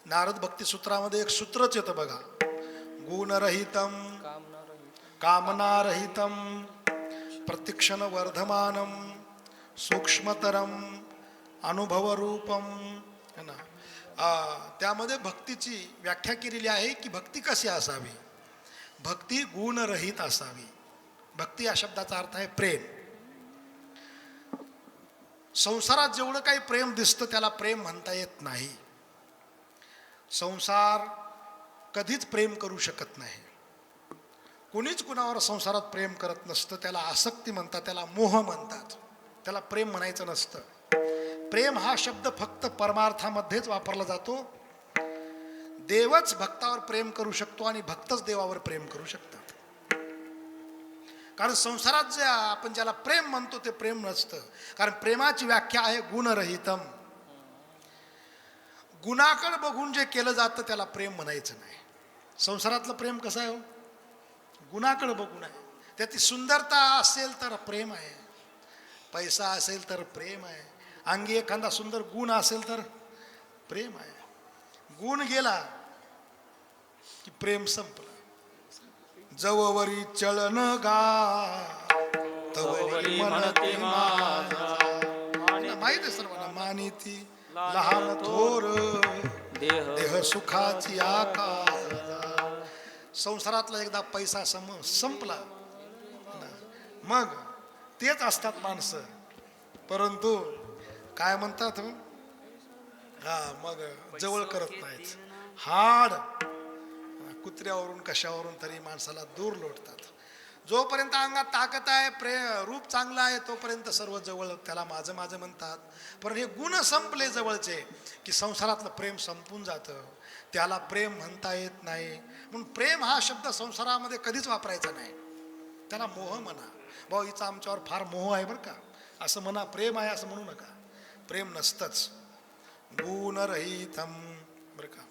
नारद भक्ती सूत्रामध्ये एक सूत्रच येतं बघा, गुणरहितम कामनारहितम प्रतिक्षण वर्धमानम सूक्ष्मतरम अनुभवरूपम. है ना. त्यामध्ये भक्तीची व्याख्या केलेली आहे की भक्ती कशी असावी. भक्ती गुणरहित असावी. भक्ती या शब्दाचा अर्थ आहे प्रेम. संसारात जेवढं काही प्रेम दिसतं त्याला प्रेम म्हणता येत नाही. संसार कधीच प्रेम करू शकत नाही. कोणीच कुणावर संसारात प्रेम करत नसतं. त्याला आसक्ती म्हणतात, त्याला मोह म्हणतात, त्याला प्रेम म्हणायचं नसतं. प्रेम हा शब्द फक्त परमार्थामध्येच वापरला जातो. देवच भक्तावर प्रेम करू शकतो आणि भक्तच देवावर प्रेम करू शकतात. कारण संसारात जे आपण ज्याला प्रेम म्हणतो ते प्रेम नसतं. कारण प्रेमाची व्याख्या आहे गुणरहितम. गुणाकडे बघून जे केलं जातं त्याला प्रेम म्हणायचं नाही. संसारातलं प्रेम कसं आहे हो? गुणाकडे बघून आहे. त्याची सुंदरता असेल तर प्रेम आहे, पैसा असेल तर प्रेम आहे, अंगी एखादा सुंदर गुण असेल तर प्रेम आहे. गुण गेला की प्रेम संपलं. जववरी चलन गा तवरी मनती माझा. माहित आहे सर्वांना, मानिती लहान थोर देह सुखाची आकार. संसारातला एकदा पैसा संपला मग तेच असतात माणसं. परंतु काय म्हणतात मग जवळ करत नाहीत. हाड कुत्र्यावरून कशावरून तरी माणसाला दूर लोटतात. जोपर्यंत अंगात ताकद आहे, रूप चांगलं आहे, तोपर्यंत सर्व जवळ त्याला माझं माझं म्हणतात. पण हे गुण संपले जवळचे की संसारातलं प्रेम संपून जातं. त्याला प्रेम म्हणता येत नाही. म्हणून प्रेम हा शब्द संसारामध्ये कधीच वापरायचा नाही. त्याला मोह म्हणा. भाऊ हिचा आमच्यावर फार मोह आहे बरं का असं म्हणा. प्रेम आहे असं म्हणू नका. प्रेम नसतंच. गुणरहितम बरं का.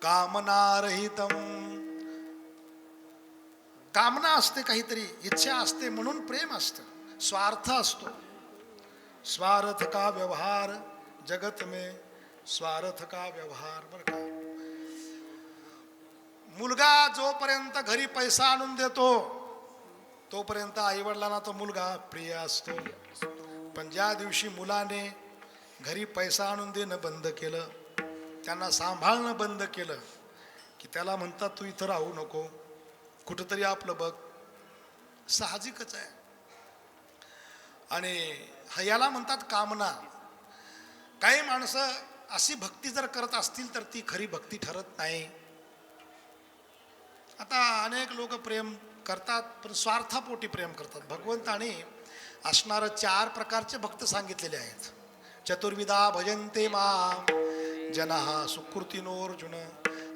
कामनारहितम. कामना असते, काहीतरी इच्छा असते म्हणून प्रेम असतं. स्वार्थ असतो. स्वार्थ का व्यवहार जगत में स्वार्थ का व्यवहार. बरं का. मुलगा जोपर्यंत घरी पैसा आणून देतो तोपर्यंत आईवडिलांना तो मुलगा प्रिय असतो. पण ज्या दिवशी मुलाने घरी पैसा आणून देणं बंद केलं, त्यांना सांभाळणं बंद केलं की त्याला म्हणतात तू इथं राहू नको, कुठंतरी आपलं बघ. साहजिकच आहे. आणि याला म्हणतात कामना. काही माणसं अशी भक्ती जर करत असतील तर ती खरी भक्ती ठरत नाही. आता अनेक लोक प्रेम करतात पण स्वार्थापोटी प्रेम करतात. भगवंताने असणारं 4 प्रकारचे भक्त सांगितलेले आहेत. चतुर्विधा भजन्ते माम जनाः सुकृतिनोर्जुन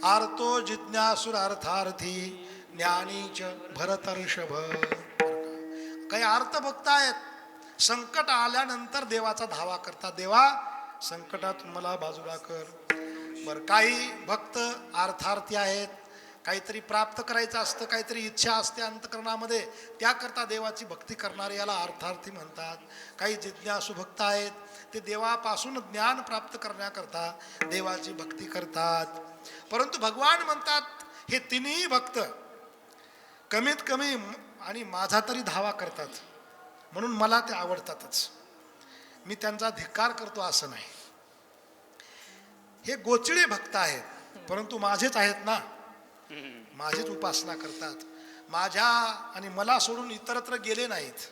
आर्तो जिज्ञासुरार्थार्थी ज्ञानी च भरतर्षभ. काही अर्थभक्त आहेत, संकट आल्यानंतर देवाचा धावा करतात. देवा संकटातून मला बाजूला कर. बरं. काही भक्त अर्थार्थी आहेत, काहीतरी प्राप्त करायचं असतं, काहीतरी इच्छा असते अंतकरणामध्ये, त्याकरता देवाची भक्ती करणारे याला अर्थार्थी म्हणतात. काही जिज्ञासू भक्त आहेत, ते देवापासून ज्ञान प्राप्त करण्याकरता देवाची भक्ती करतात. परंतु भगवान म्हणतात हे तिन्ही भक्त कमीत कमी आणि माझा तरी धावा करतात म्हणून मला ते आवडतातच. मी त्यांचा धिक्कार करतो असं नाही. हे गोचिडे भक्त आहेत, परंतु माझेच आहेत ना, माझीच उपासना करतात, माझ्या आणि मला सोडून इतरत्र गेले नाहीत,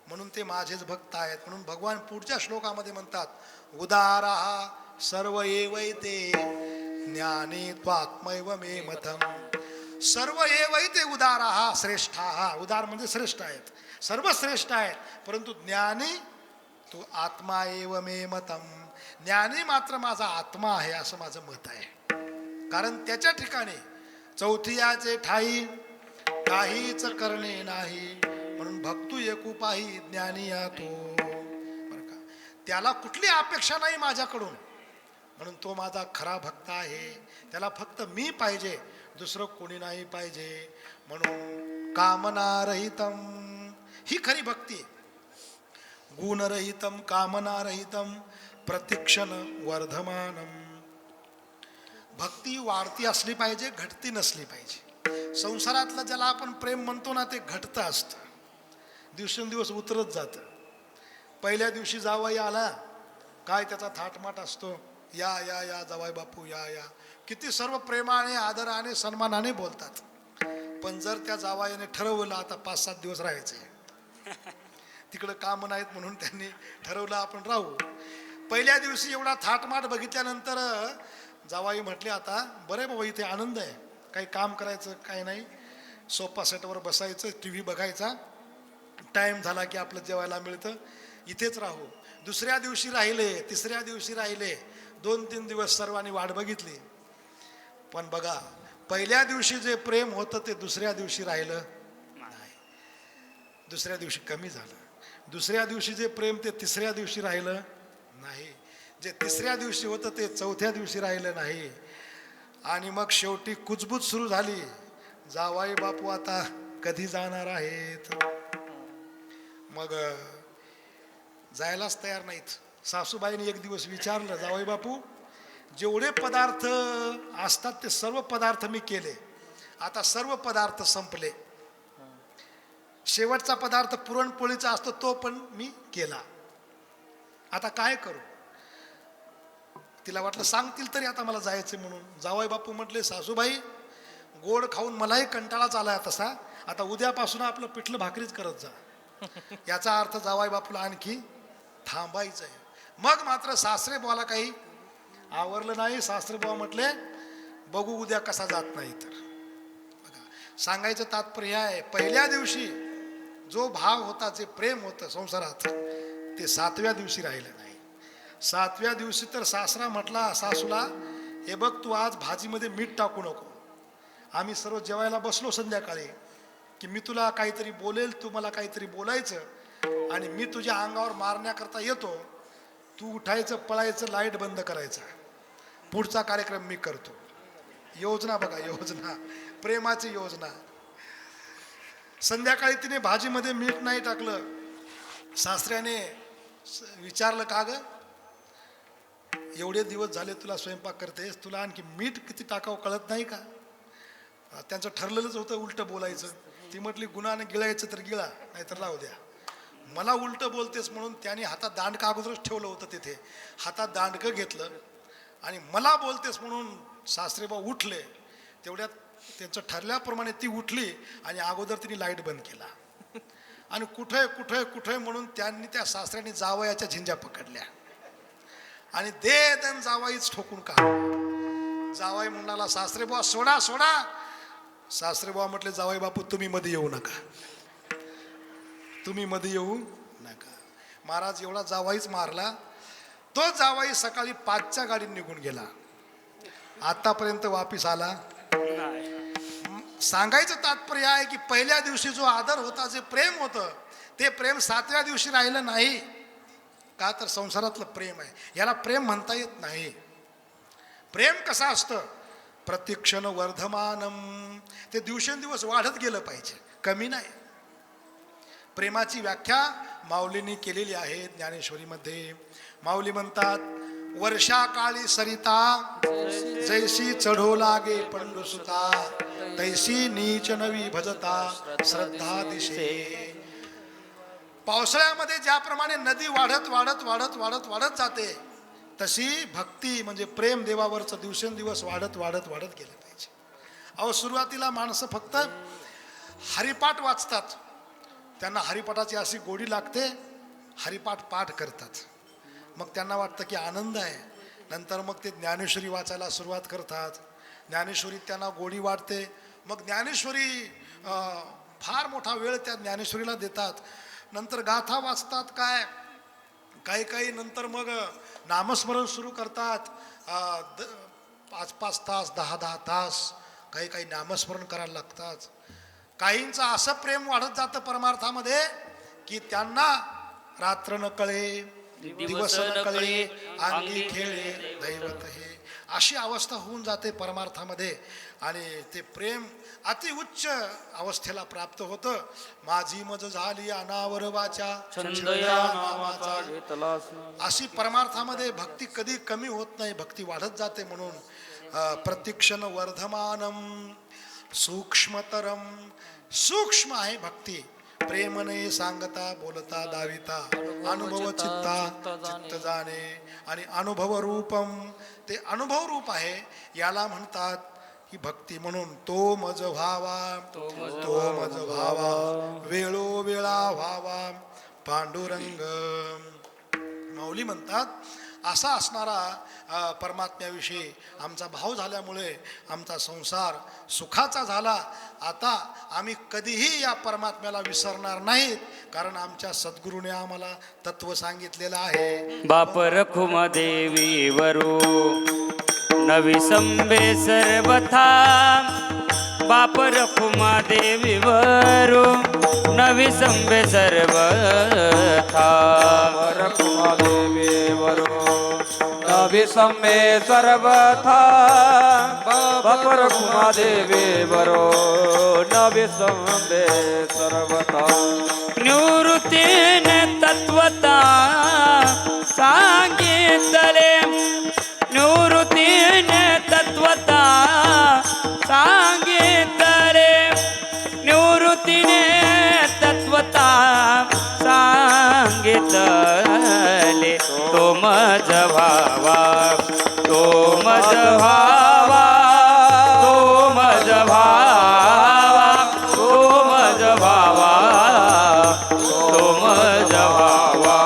म्हणून ते माझेच भक्त आहेत. म्हणून भगवान पुढच्या श्लोकामध्ये म्हणतात, उदाराः सर्व एवैते ज्ञानी त्वात्मैव मे मतम्. सर्व एवैते उदाराः श्रेष्ठाः. उदार म्हणजे श्रेष्ठ आहेत, सर्व श्रेष्ठ आहेत, परंतु ज्ञानी तू आत्मा एव मे मतम. ज्ञानी मात्र माझा आत्मा आहे असं माझं मत आहे. कारण त्याच्या ठिकाणी चौथियाचे ठाई काहीच करणे नाही, म्हणून भक्तू एकुपाही ज्ञानी या तो. बरं का, त्याला कुठली अपेक्षा नाही माझ्याकडून, म्हणून तो माझा खरा भक्त आहे. त्याला फक्त मी पाहिजे, दुसरं कोणी नाही पाहिजे. म्हणून कामनारहितम ही खरी भक्ती आहे. गुणरहितम कामनारहितम प्रतिक्षण वर्धमानम. भक्ती वाढती असली पाहिजे, घटती नसली पाहिजे. संसारातलं ज्याला आपण प्रेम म्हणतो ना, ते घटतं असतं, दिवसेंदिवस उतरत जातं. पहिल्या दिवशी जावाई आला काय त्याचा थाटमाट असतो, या या या जावाई बापू या या, किती सर्व प्रेमाने आदराने सन्मानाने बोलतात. पण जर त्या जावाईने ठरवलं आता 5-7 दिवस राहायचे, तिकडं काम नाहीत म्हणून त्यांनी ठरवलं आपण राहू. पहिल्या दिवशी एवढा थाटमाट बघितल्यानंतर जावाई म्हटले, आता बरे बाबा इथे आनंद आहे, काही काम करायचं काही नाही, सोफा सेटवर बसायचं, टी व्ही बघायचा, टाईम झाला की आपलं जेवायला मिळतं, इथेच राहू. दुसऱ्या दिवशी राहिले, तिसऱ्या दिवशी राहिले, 2-3 दिवस सर्वांनी वाट बघितली. पण बघा, पहिल्या दिवशी जे प्रेम होतं ते दुसऱ्या दिवशी राहिलं नाही, दुसऱ्या दिवशी कमी झालं. दुसऱ्या दिवशी जे प्रेम ते तिसऱ्या दिवशी राहिलं नाही, जे तिसऱ्या दिवशी होतं ते चौथ्या दिवशी राहिलं नाही. आणि मग शेवटी कुजबूज सुरू झाली, जावाई बापू आता कधी जाणार आहेत. मग जायलाच तयार नाहीत. सासूबाईने एक दिवस विचारलं, जावाई बापू जेवढे पदार्थ असतात ते सर्व पदार्थ मी केले, आता सर्व पदार्थ संपले, शेवटचा पदार्थ पुरणपोळीचा असतो तो पण मी केला, आता काय करू. तिला वाटलं सांगतील तरी आता मला जायचं म्हणून. जावई बापू म्हटले, सासूबाई गोड खाऊन मलाही कंटाळाच आलाय तसा, आता उद्यापासून आपलं पिठलं भाकरीच करत जा. याचा अर्थ जावई बापूला आणखी थांबायचं आहे. मग मात्र सासरे बुवाला काही आवरलं नाही. सासरे बुवा म्हटले, बघू उद्या कसा जात नाही तर. बघा, सांगायचं तात्पर्य आहे, पहिल्या दिवशी जो भाव होता, जे प्रेम होतं संसारात, ते 7व्या दिवशी राहिलं नाही. 7व्या दिवशी तर सासरा म्हटला सासूला, हे बघ तू आज भाजीमध्ये मीठ टाकू नको. आम्ही सर्व जेवायला बसलो संध्याकाळी की मी तुला काहीतरी बोलेल, तू मला काहीतरी बोलायचं आणि मी तुझ्या अंगावर मारण्याकरता येतो, तू उठायचं, पळायचं, लाईट बंद करायचा, पुढचा कार्यक्रम मी करतो. योजना बघा, योजना, प्रेमाची योजना. संध्याकाळी तिने भाजीमध्ये मीठ नाही टाकलं. सासऱ्याने विचारलं, का ग एवढे दिवस झाले तुला स्वयंपाक करतेस, तुला आणखी मीठ किती टाकावं कळत नाही का. त्यांचं ठरलेलंच होतं उलटं बोलायचं. ती म्हटली, गुणाने गिळायचं तर गिळा, नाहीतर राहू द्या. मला उलटं बोलतेस म्हणून त्याने हातात दांडकं अगोदरच ठेवलं होतं तिथे, हातात दांडकं घेतलं आणि मला बोलतेस म्हणून सासरेबा उठले. तेवढ्यात त्यांचं ठरल्याप्रमाणे ती उठली आणि अगोदर तिने लाईट बंद केला आणि कुठे कुठे कुठे म्हणून त्यांनी त्या सासऱ्याने जावयाच्या झिंज्या पकडल्या आणि दे दन जावाईच ठोकून का. जावाई म्हणाला, सासरेबुवा सोडा सोडा. सासरेबुवा म्हटले, जावाई बापू तुम्ही मध्ये येऊ नका, तुम्ही मध्ये येऊ नका. महाराज एवढा जावाईच मारला. तो जावाई सकाळी 5च्या गाडीत निघून गेला, आतापर्यंत वापिस आला. सांगायचं तात्पर्य आहे की पहिल्या दिवशी जो आदर होता, जे प्रेम होतं, ते प्रेम 7व्या दिवशी राहिलं नाही. का तर संसारातलं प्रेम आहे, याला प्रेम म्हणता येत नाही. प्रेम कसं असतं, प्रतिक्षण वर्धमानम, ते दिवसेंदिवस वाढत गेलं पाहिजे, कमी नाही. प्रेमाची व्याख्या माऊलींनी केलेली आहे ज्ञानेश्वरीमध्ये. माऊली म्हणतात, वर्षा काळी सरिता जैसी चढो लागे पंडुसुता, तैसी नीच नवी भजता श्रद्धा दिशे. पावसाळ्यामध्ये ज्याप्रमाणे नदी वाढत वाढत वाढत वाढत वाढत जाते, तशी भक्ती म्हणजे प्रेम देवावरचं दिवसेंदिवस वाढत वाढत वाढत गेलं पाहिजे. अहो सुरुवातीला माणसं फक्त हरिपाठ वाचतात, त्यांना हरिपाठाची अशी गोडी लागते, हरिपाठ पाठ करतात, मग त्यांना वाटतं की आनंद आहे. नंतर मग ते ज्ञानेश्वरी वाचायला सुरुवात करतात, ज्ञानेश्वरीत त्यांना गोडी वाढते, मग ज्ञानेश्वरी फार मोठा वेळ त्या ज्ञानेश्वरीला देतात. नंतर गाथा वाचतात, काय काही काही नंतर मग नामस्मरण सुरू करतात. 5-5 तास 10-10 तास काही काही नामस्मरण करायला लागतात. काहींचं असं प्रेम वाढत जातं परमार्थामध्ये की त्यांना रात्र न कळे दिवस न कळे अंगी खेळे दैवत हे, अशी अवस्था होऊन जाते परमार्थामध्ये. आणि ते प्रेम अति उच्च अवस्थेला प्राप्त होतं. माझी मज झाली अनावर वाचा छंदया नामाचा घेतला अशी परमार्थामध्ये भक्ती कधी कमी होत नाही, भक्ती वाढत जाते. म्हणून प्रतिक्षण वर्धमानम सूक्ष्मतरम, सूक्ष्म आहे भक्ती. प्रेमने सांगता बोलता दाविता अनुभव चित्ता चित्त जाणे. आणि अनुभव रूपम, ते अनुभव रूप आहे, याला म्हणतात ही भक्ती. म्हणून तो मज व्हावा, तो मज व्हावा, वेळोवेळा व्हावा पांडुरंग. माऊली म्हणतात असा असणारा परमात्म्याविषयी आमचा भाव झाल्यामुळे आमचा संसार सुखाचा झाला. आता आम्ही कधीही या परमात्म्याला विसरणार नाहीत, कारण आमच्या सद्गुरूने आम्हाला तत्व सांगितलेलं आहे. बाप रखुमा देवी वरू नवी संबे सर्वथा, बाप रखुमा देवी वरू नवी संबे सर्वथा. रखुमा देवी वरो नवी संबे सर्वथा, बाप रखुमा देवी वरो नवी संबे सर्वथा. निवृत्तीने तत्वता सांगितले, निवृत्तीने तत्वता सांगितले, निवृत्तीने तत्वता सांगितले. तो मज भावा, तो मज भावा, तो मज भावा, तो मज भावा, तो मज भावा,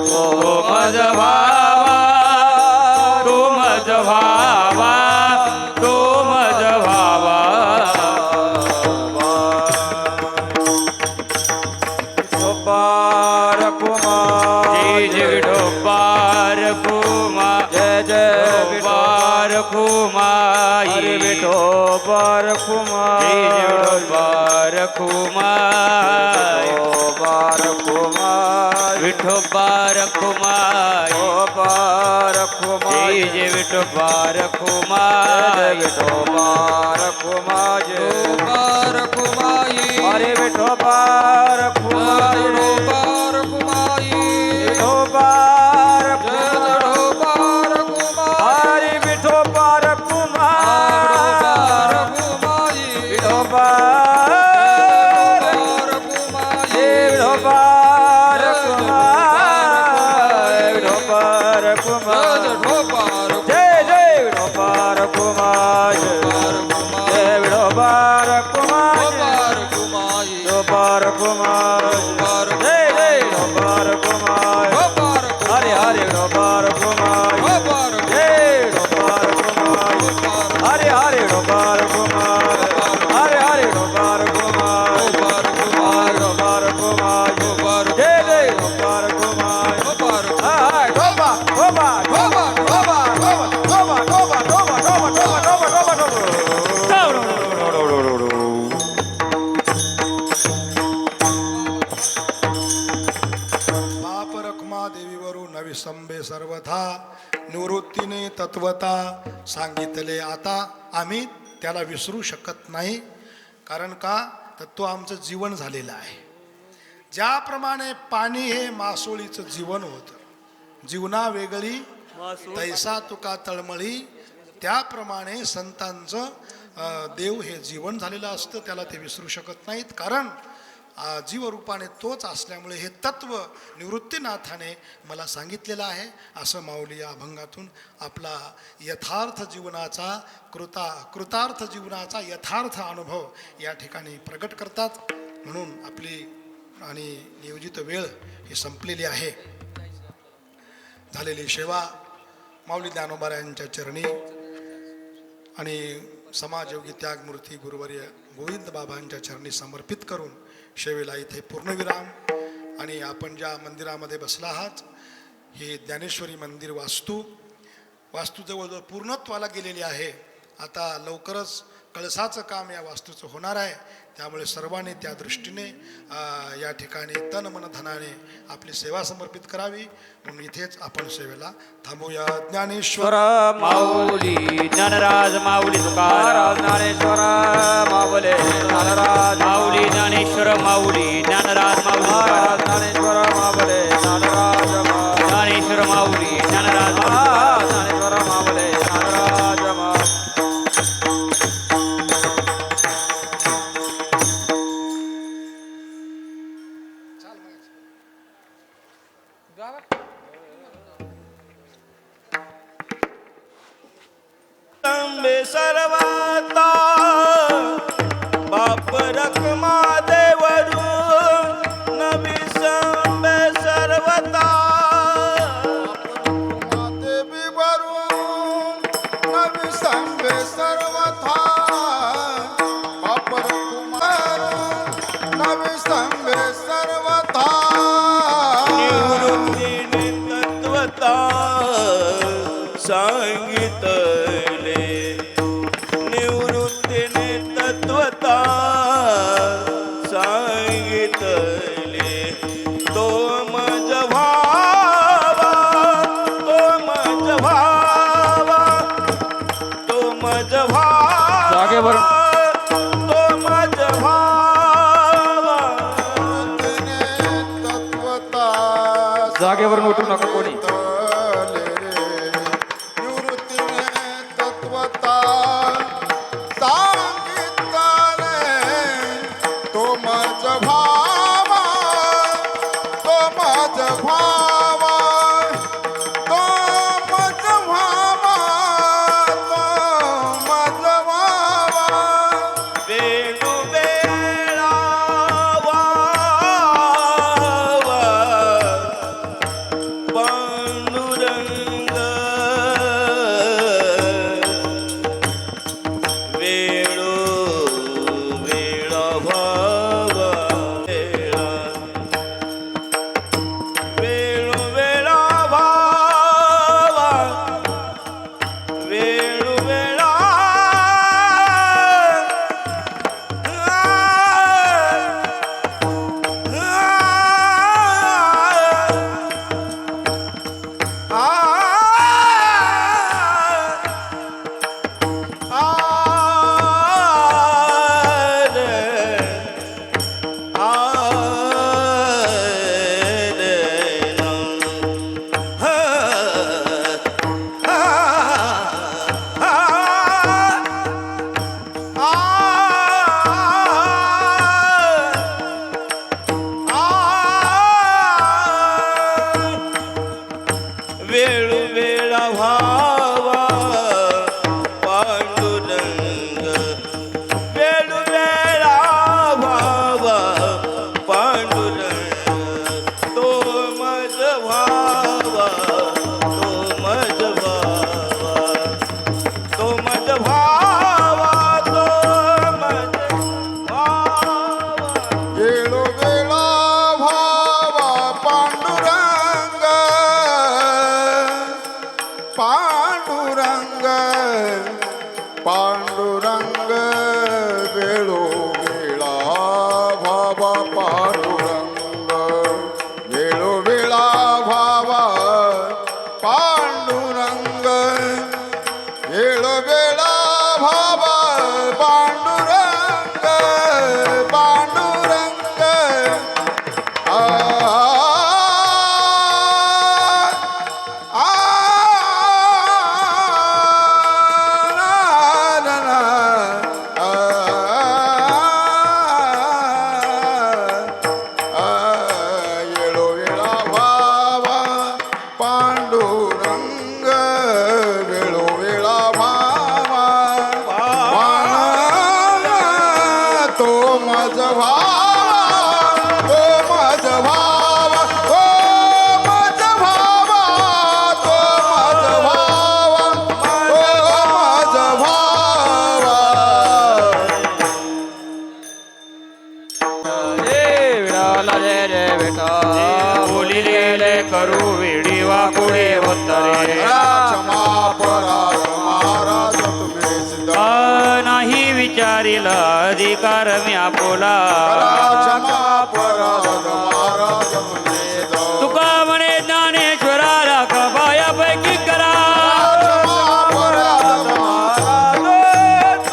तो मज भावा, तो मज भावा, तो मज भावा. रखुमा जय जय विठोबा रखुमा, जय जय विठोबा रखुमा, हरे विठोबा रखुमा, जय जय विठोबा रखुमा, विठोबा रखुमा, विठोबा रखुमा, विठोबा रखुमा, जय जय विठोबा रखुमा, विठोबा रखुमा, विठोबा रखुमाई, हरे विठोबा रखुमा, विठोबा रखुमाई, विठोबा विठोबा रखुमाई, हरे विठोबा रखुमा, रखुमाई, विठोबा रखुमाई, विठोबा रखुमा, विठोबा रखुमा, जय जय विठोबा रखुमा, जय विठोबा रखुमा, विठोबा रखुमा, जय जय विठोबा रखुमा, हरे हरे विठोबा रखुमा, जय विठोबा रखुमा, हरे हरे विठोबा रखुमा, हरे हरे विठोबा रखुमा, विठोबा रखुमा, जय जय विठोबा रखुमा, हाय विठोबा विठोबा विठोबा विठोबा विठोबा विठोबा विठोबा विठोबा बाप रखुमा देवीवरून नवी संबे सर्वथा, निवृत्तीने तत्वता सांगितले. आता आम्ही त्याला विसरू शकत नाही, कारण का तर तो आमचं जीवन झालेलं आहे. ज्याप्रमाणे पाणी हे मासोळीचं जीवन होतं, जीवना वेगळी तैसा तुका तळमळी, त्याप्रमाणे संतांचं देव हे जीवन झालेलं असतं, त्याला ते विसरू शकत नाहीत. कारण जीवरूपाने तोच असल्यामुळे हे तत्व निवृत्तीनाथाने मला सांगितलेलं आहे असं माऊली या अभंगातून आपला यथार्थ जीवनाचा कृतार्थ जीवनाचा यथार्थ अनुभव या ठिकाणी प्रकट करतात. म्हणून आपली आणि नियोजित वेळ ही संपलेली आहे. झालेली सेवा माऊली ज्ञानोबा यांच्या चरणी आणि समाजयोगी त्यागमूर्ती गुरुवर्य गोविंद बाबांच्या चरणी समर्पित करून सेवेला इथे पूर्णविराम. आणि आपण ज्या मंदिरामध्ये बसला आहात हे ज्ञानेश्वरी मंदिर वास्तू जवळजवळ पूर्णत्वाला गेलेली आहे. आता लवकरच कळसाचं काम या वास्तूचं होणार आहे. त्यामुळे सर्वांनी त्या दृष्टीने या ठिकाणी तन मन धनाने आपली सेवा समर्पित करावी. म्हणून इथेच आपण सेवेला थांबूया. ज्ञानेश्वर माऊली ज्ञानराज माऊली तुकाराम ज्ञानेश्वर माऊली ज्ञानराज माऊली ज्ञानेश्वर माऊली ज्ञानराज माऊली तुकाराम. ज्ञानेश्वर माऊली ज्ञानराज ज्ञानेश्वर माऊली ज्ञानराज ज्ञानेश्वर माऊली ज्ञानराज अंबे सर्वता बाप रखमा देवरू नबी संबे सर्वता देवी वरून नवी संबे सर्वथा वापर कुमार नवी संबे सर्वथा निवृत्तीने तत्वता सांगितले निवृत्तीने तत्वता सांगितले तो मज भावा तो मज भावा तो मज भावा जागेवर. तो मज भावा तत्वता जागेवरून उठू नका कोणी. निवृत्तीने तत्वता सांगितले तो मज भावा तो मज भावा तो मज भावा तो मज भावा वेणुवेळा वावा पांडुरंग वेणु वेळा भावा वेळा वेणु वेळा भावा वेणु वेळा माझ भावा तो माझ भावा तो माझ भावा तो माझ भावा तो माझ भावा जय विठाला जय जय विठ्ठल बोलिले करू वेडी वाकुडे उत्तरे क्षमा पराध महाराज तुम्ही सिद्ध नाही विचारिल अधिकार म्या बोला क्षमा पराध महाराज तुम्ही सिद्ध तुका म्हणे ज्ञानेश्वरा राख बायापैकी करा क्षमा पराध महाराज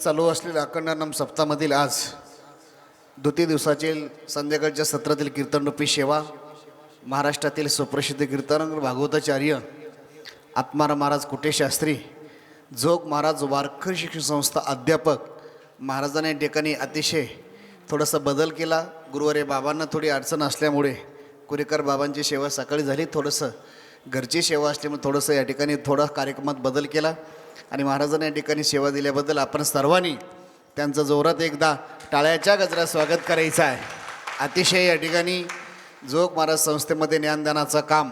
चालू असलेल्या अखंडानम सप्ताहामधील आज द्वितीय दिवसातील संध्याकाळच्या सत्रातील कीर्तनरूपी सेवा महाराष्ट्रातील सुप्रसिद्ध कीर्तनकार भागवताचार्य आत्माराम महाराज कुटेशास्त्री जोग महाराज वारकरी शिक्षण संस्था अध्यापक महाराजांनी या ठिकाणी अतिशय थोडासा बदल केला. गुरुवारी बाबांना थोडी अडचण असल्यामुळे कुरेकर बाबांची सेवा सकाळी झाली. थोडंसं घरची सेवा असल्यामुळे थोडंसं या ठिकाणी थोडा कार्यक्रमात बदल केला आणि महाराजांनी या ठिकाणी सेवा दिल्याबद्दल आपण सर्वांनी त्यांचं जोरात एकदा टाळ्याच्या गजरात स्वागत करायचं आहे. अतिशय या ठिकाणी जोग महाराज संस्थेमध्ये ज्ञानदानाचं काम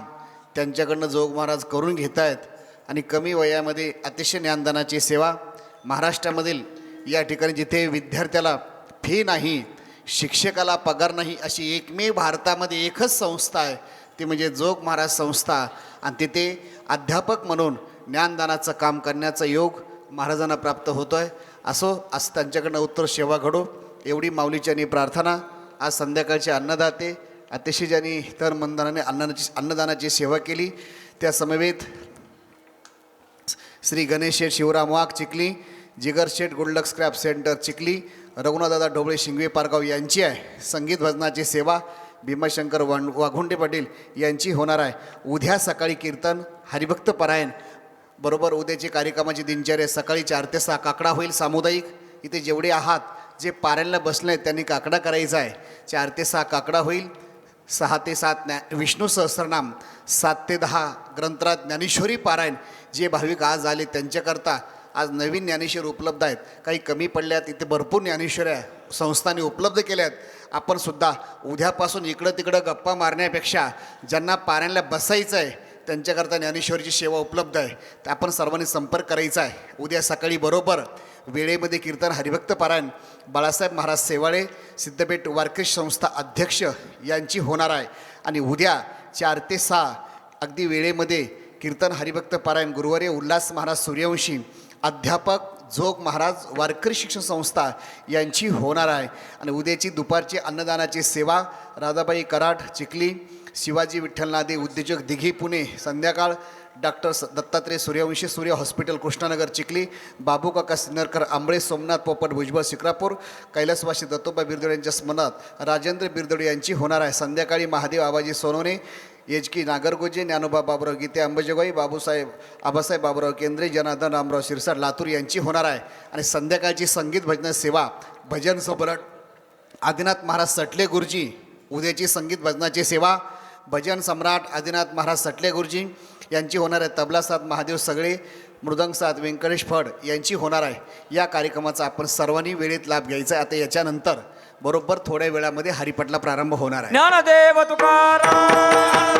त्यांच्याकडनं जोग महाराज करून घेत आहेत आणि कमी वयामध्ये अतिशय ज्ञानदानाची सेवा महाराष्ट्रामधील या ठिकाणी जिथे विद्यार्थ्याला फी नाही, शिक्षकाला पगार नाही, अशी एकमेव भारतामध्ये एकच संस्था आहे ती म्हणजे जोग महाराज संस्था आणि तिथे अध्यापक म्हणून ज्ञानदानाचं काम करण्याचा योग महाराजांना प्राप्त होतो आहे. असो असं त्यांच्याकडनं उत्तर सेवा घडो एवढी माऊलीच्यानी प्रार्थना. आज संध्याकाळचे अन्नदाते अतिशय ज्यांनी तर मनदानाने अन्नदानाची सेवा केली त्या समवेत Shri Ganesh Sheth Shivram Wagh Chikhli, Jigar Sheth good luck scrap centre Chikhli, रघुनाथदादा ढोबळे शिंगवे पारगाव यांची आहे. संगीत भजनाची सेवा भीमाशंकर वाघुंडे पाटील यांची होणार आहे. उद्या सकाळी कीर्तन हरिभक्त पारायण बरोबर उद्याची कार्यक्रमाची दिनचर्या सकाळी 4 ते 6 काकडा होईल सामुदायिक. इथे जेवढे आहात जे पारायणला बसले आहेत त्यांनी काकडा करायचा आहे. 4 ते 6 काकडा होईल. 6 ते 7 विष्णू सहस्रनाम, 7 ते 10 ग्रंथराज ज्ञानेश्वरी पारायण. जे भाविक आज आले त्यांच्याकरता आज नवीन ज्ञानेश्वर उपलब्ध आहेत. काही कमी पडल्यात इथे भरपूर ज्ञानेश्वऱ्या संस्थांनी उपलब्ध केल्या आहेत. आपण सुद्धा उद्यापासून इकडं तिकडं गप्पा मारण्यापेक्षा ज्यांना पारायणला बसायचं आहे त्यांच्याकरता ज्ञानेश्वरीची सेवा उपलब्ध आहे. तर आपण सर्वांनी संपर्क करायचा आहे. उद्या सकाळी बरोबर वेळेमध्ये कीर्तन हरिभक्त पारायण बाळासाहेब महाराज सेवाळे सिद्धपेठ वारकरी संस्था अध्यक्ष यांची होणार आहे. आणि उद्या 4 ते 6 अगदी वेळेमध्ये कीर्तन हरिभक्त पारायण गुरुवारी उल्हास महाराज सूर्यवंशी अध्यापक जोग महाराज वारकरी शिक्षण संस्था यांची होणार आहे. आणि उद्याची दुपारची अन्नदानाची सेवा राधाबाई कराड चिखली, शिवाजी विठ्ठलनादे उद्योजक दिघी पुणे, संध्याकाळ डॉक्टर दत्तात्रय सूर्यवंशी सूर्य हॉस्पिटल कृष्णानगर चिखली, बाबू काका सिन्नरकर आंबळे, सोमनाथ पोपट भुजबळ शिक्रापूर, कैलासवासी दत्तोबा बिरदोडे यांच्या स्मरणात राजेंद्र बिरदोडे यांची होणार आहे. संध्याकाळी महादेव आबाजी सोनवणे, एचकी नागरगोजे, ज्ञानोबा बाबुराव गीते अंबेजोगाई, आबासाहेब बाबुराव केंद्रे, जनार्दन रामराव शिरसाट लातूर यांची होणार आहे. आणि संध्याकाळची संगीत भजन सेवा भजन सम्राट आदिनाथ महाराज सटले गुरुजी. उद्याची संगीत भजनाची सेवा भजन सम्राट आदिनाथ महाराज सटले गुरुजी यांची होणार आहे. तबला साथ महादेव सगळे, मृदंग साथ व्यंकटेश फड यांची होणार आहे. या कार्यक्रमाचा आपण सर्वांनी वेळेत लाभ घ्यायचा आहे. आता याच्यानंतर बरोबर थोड्या वेळामध्ये हरिपाठला प्रारंभ होणार आहे. ज्ञानदेव तुकाराम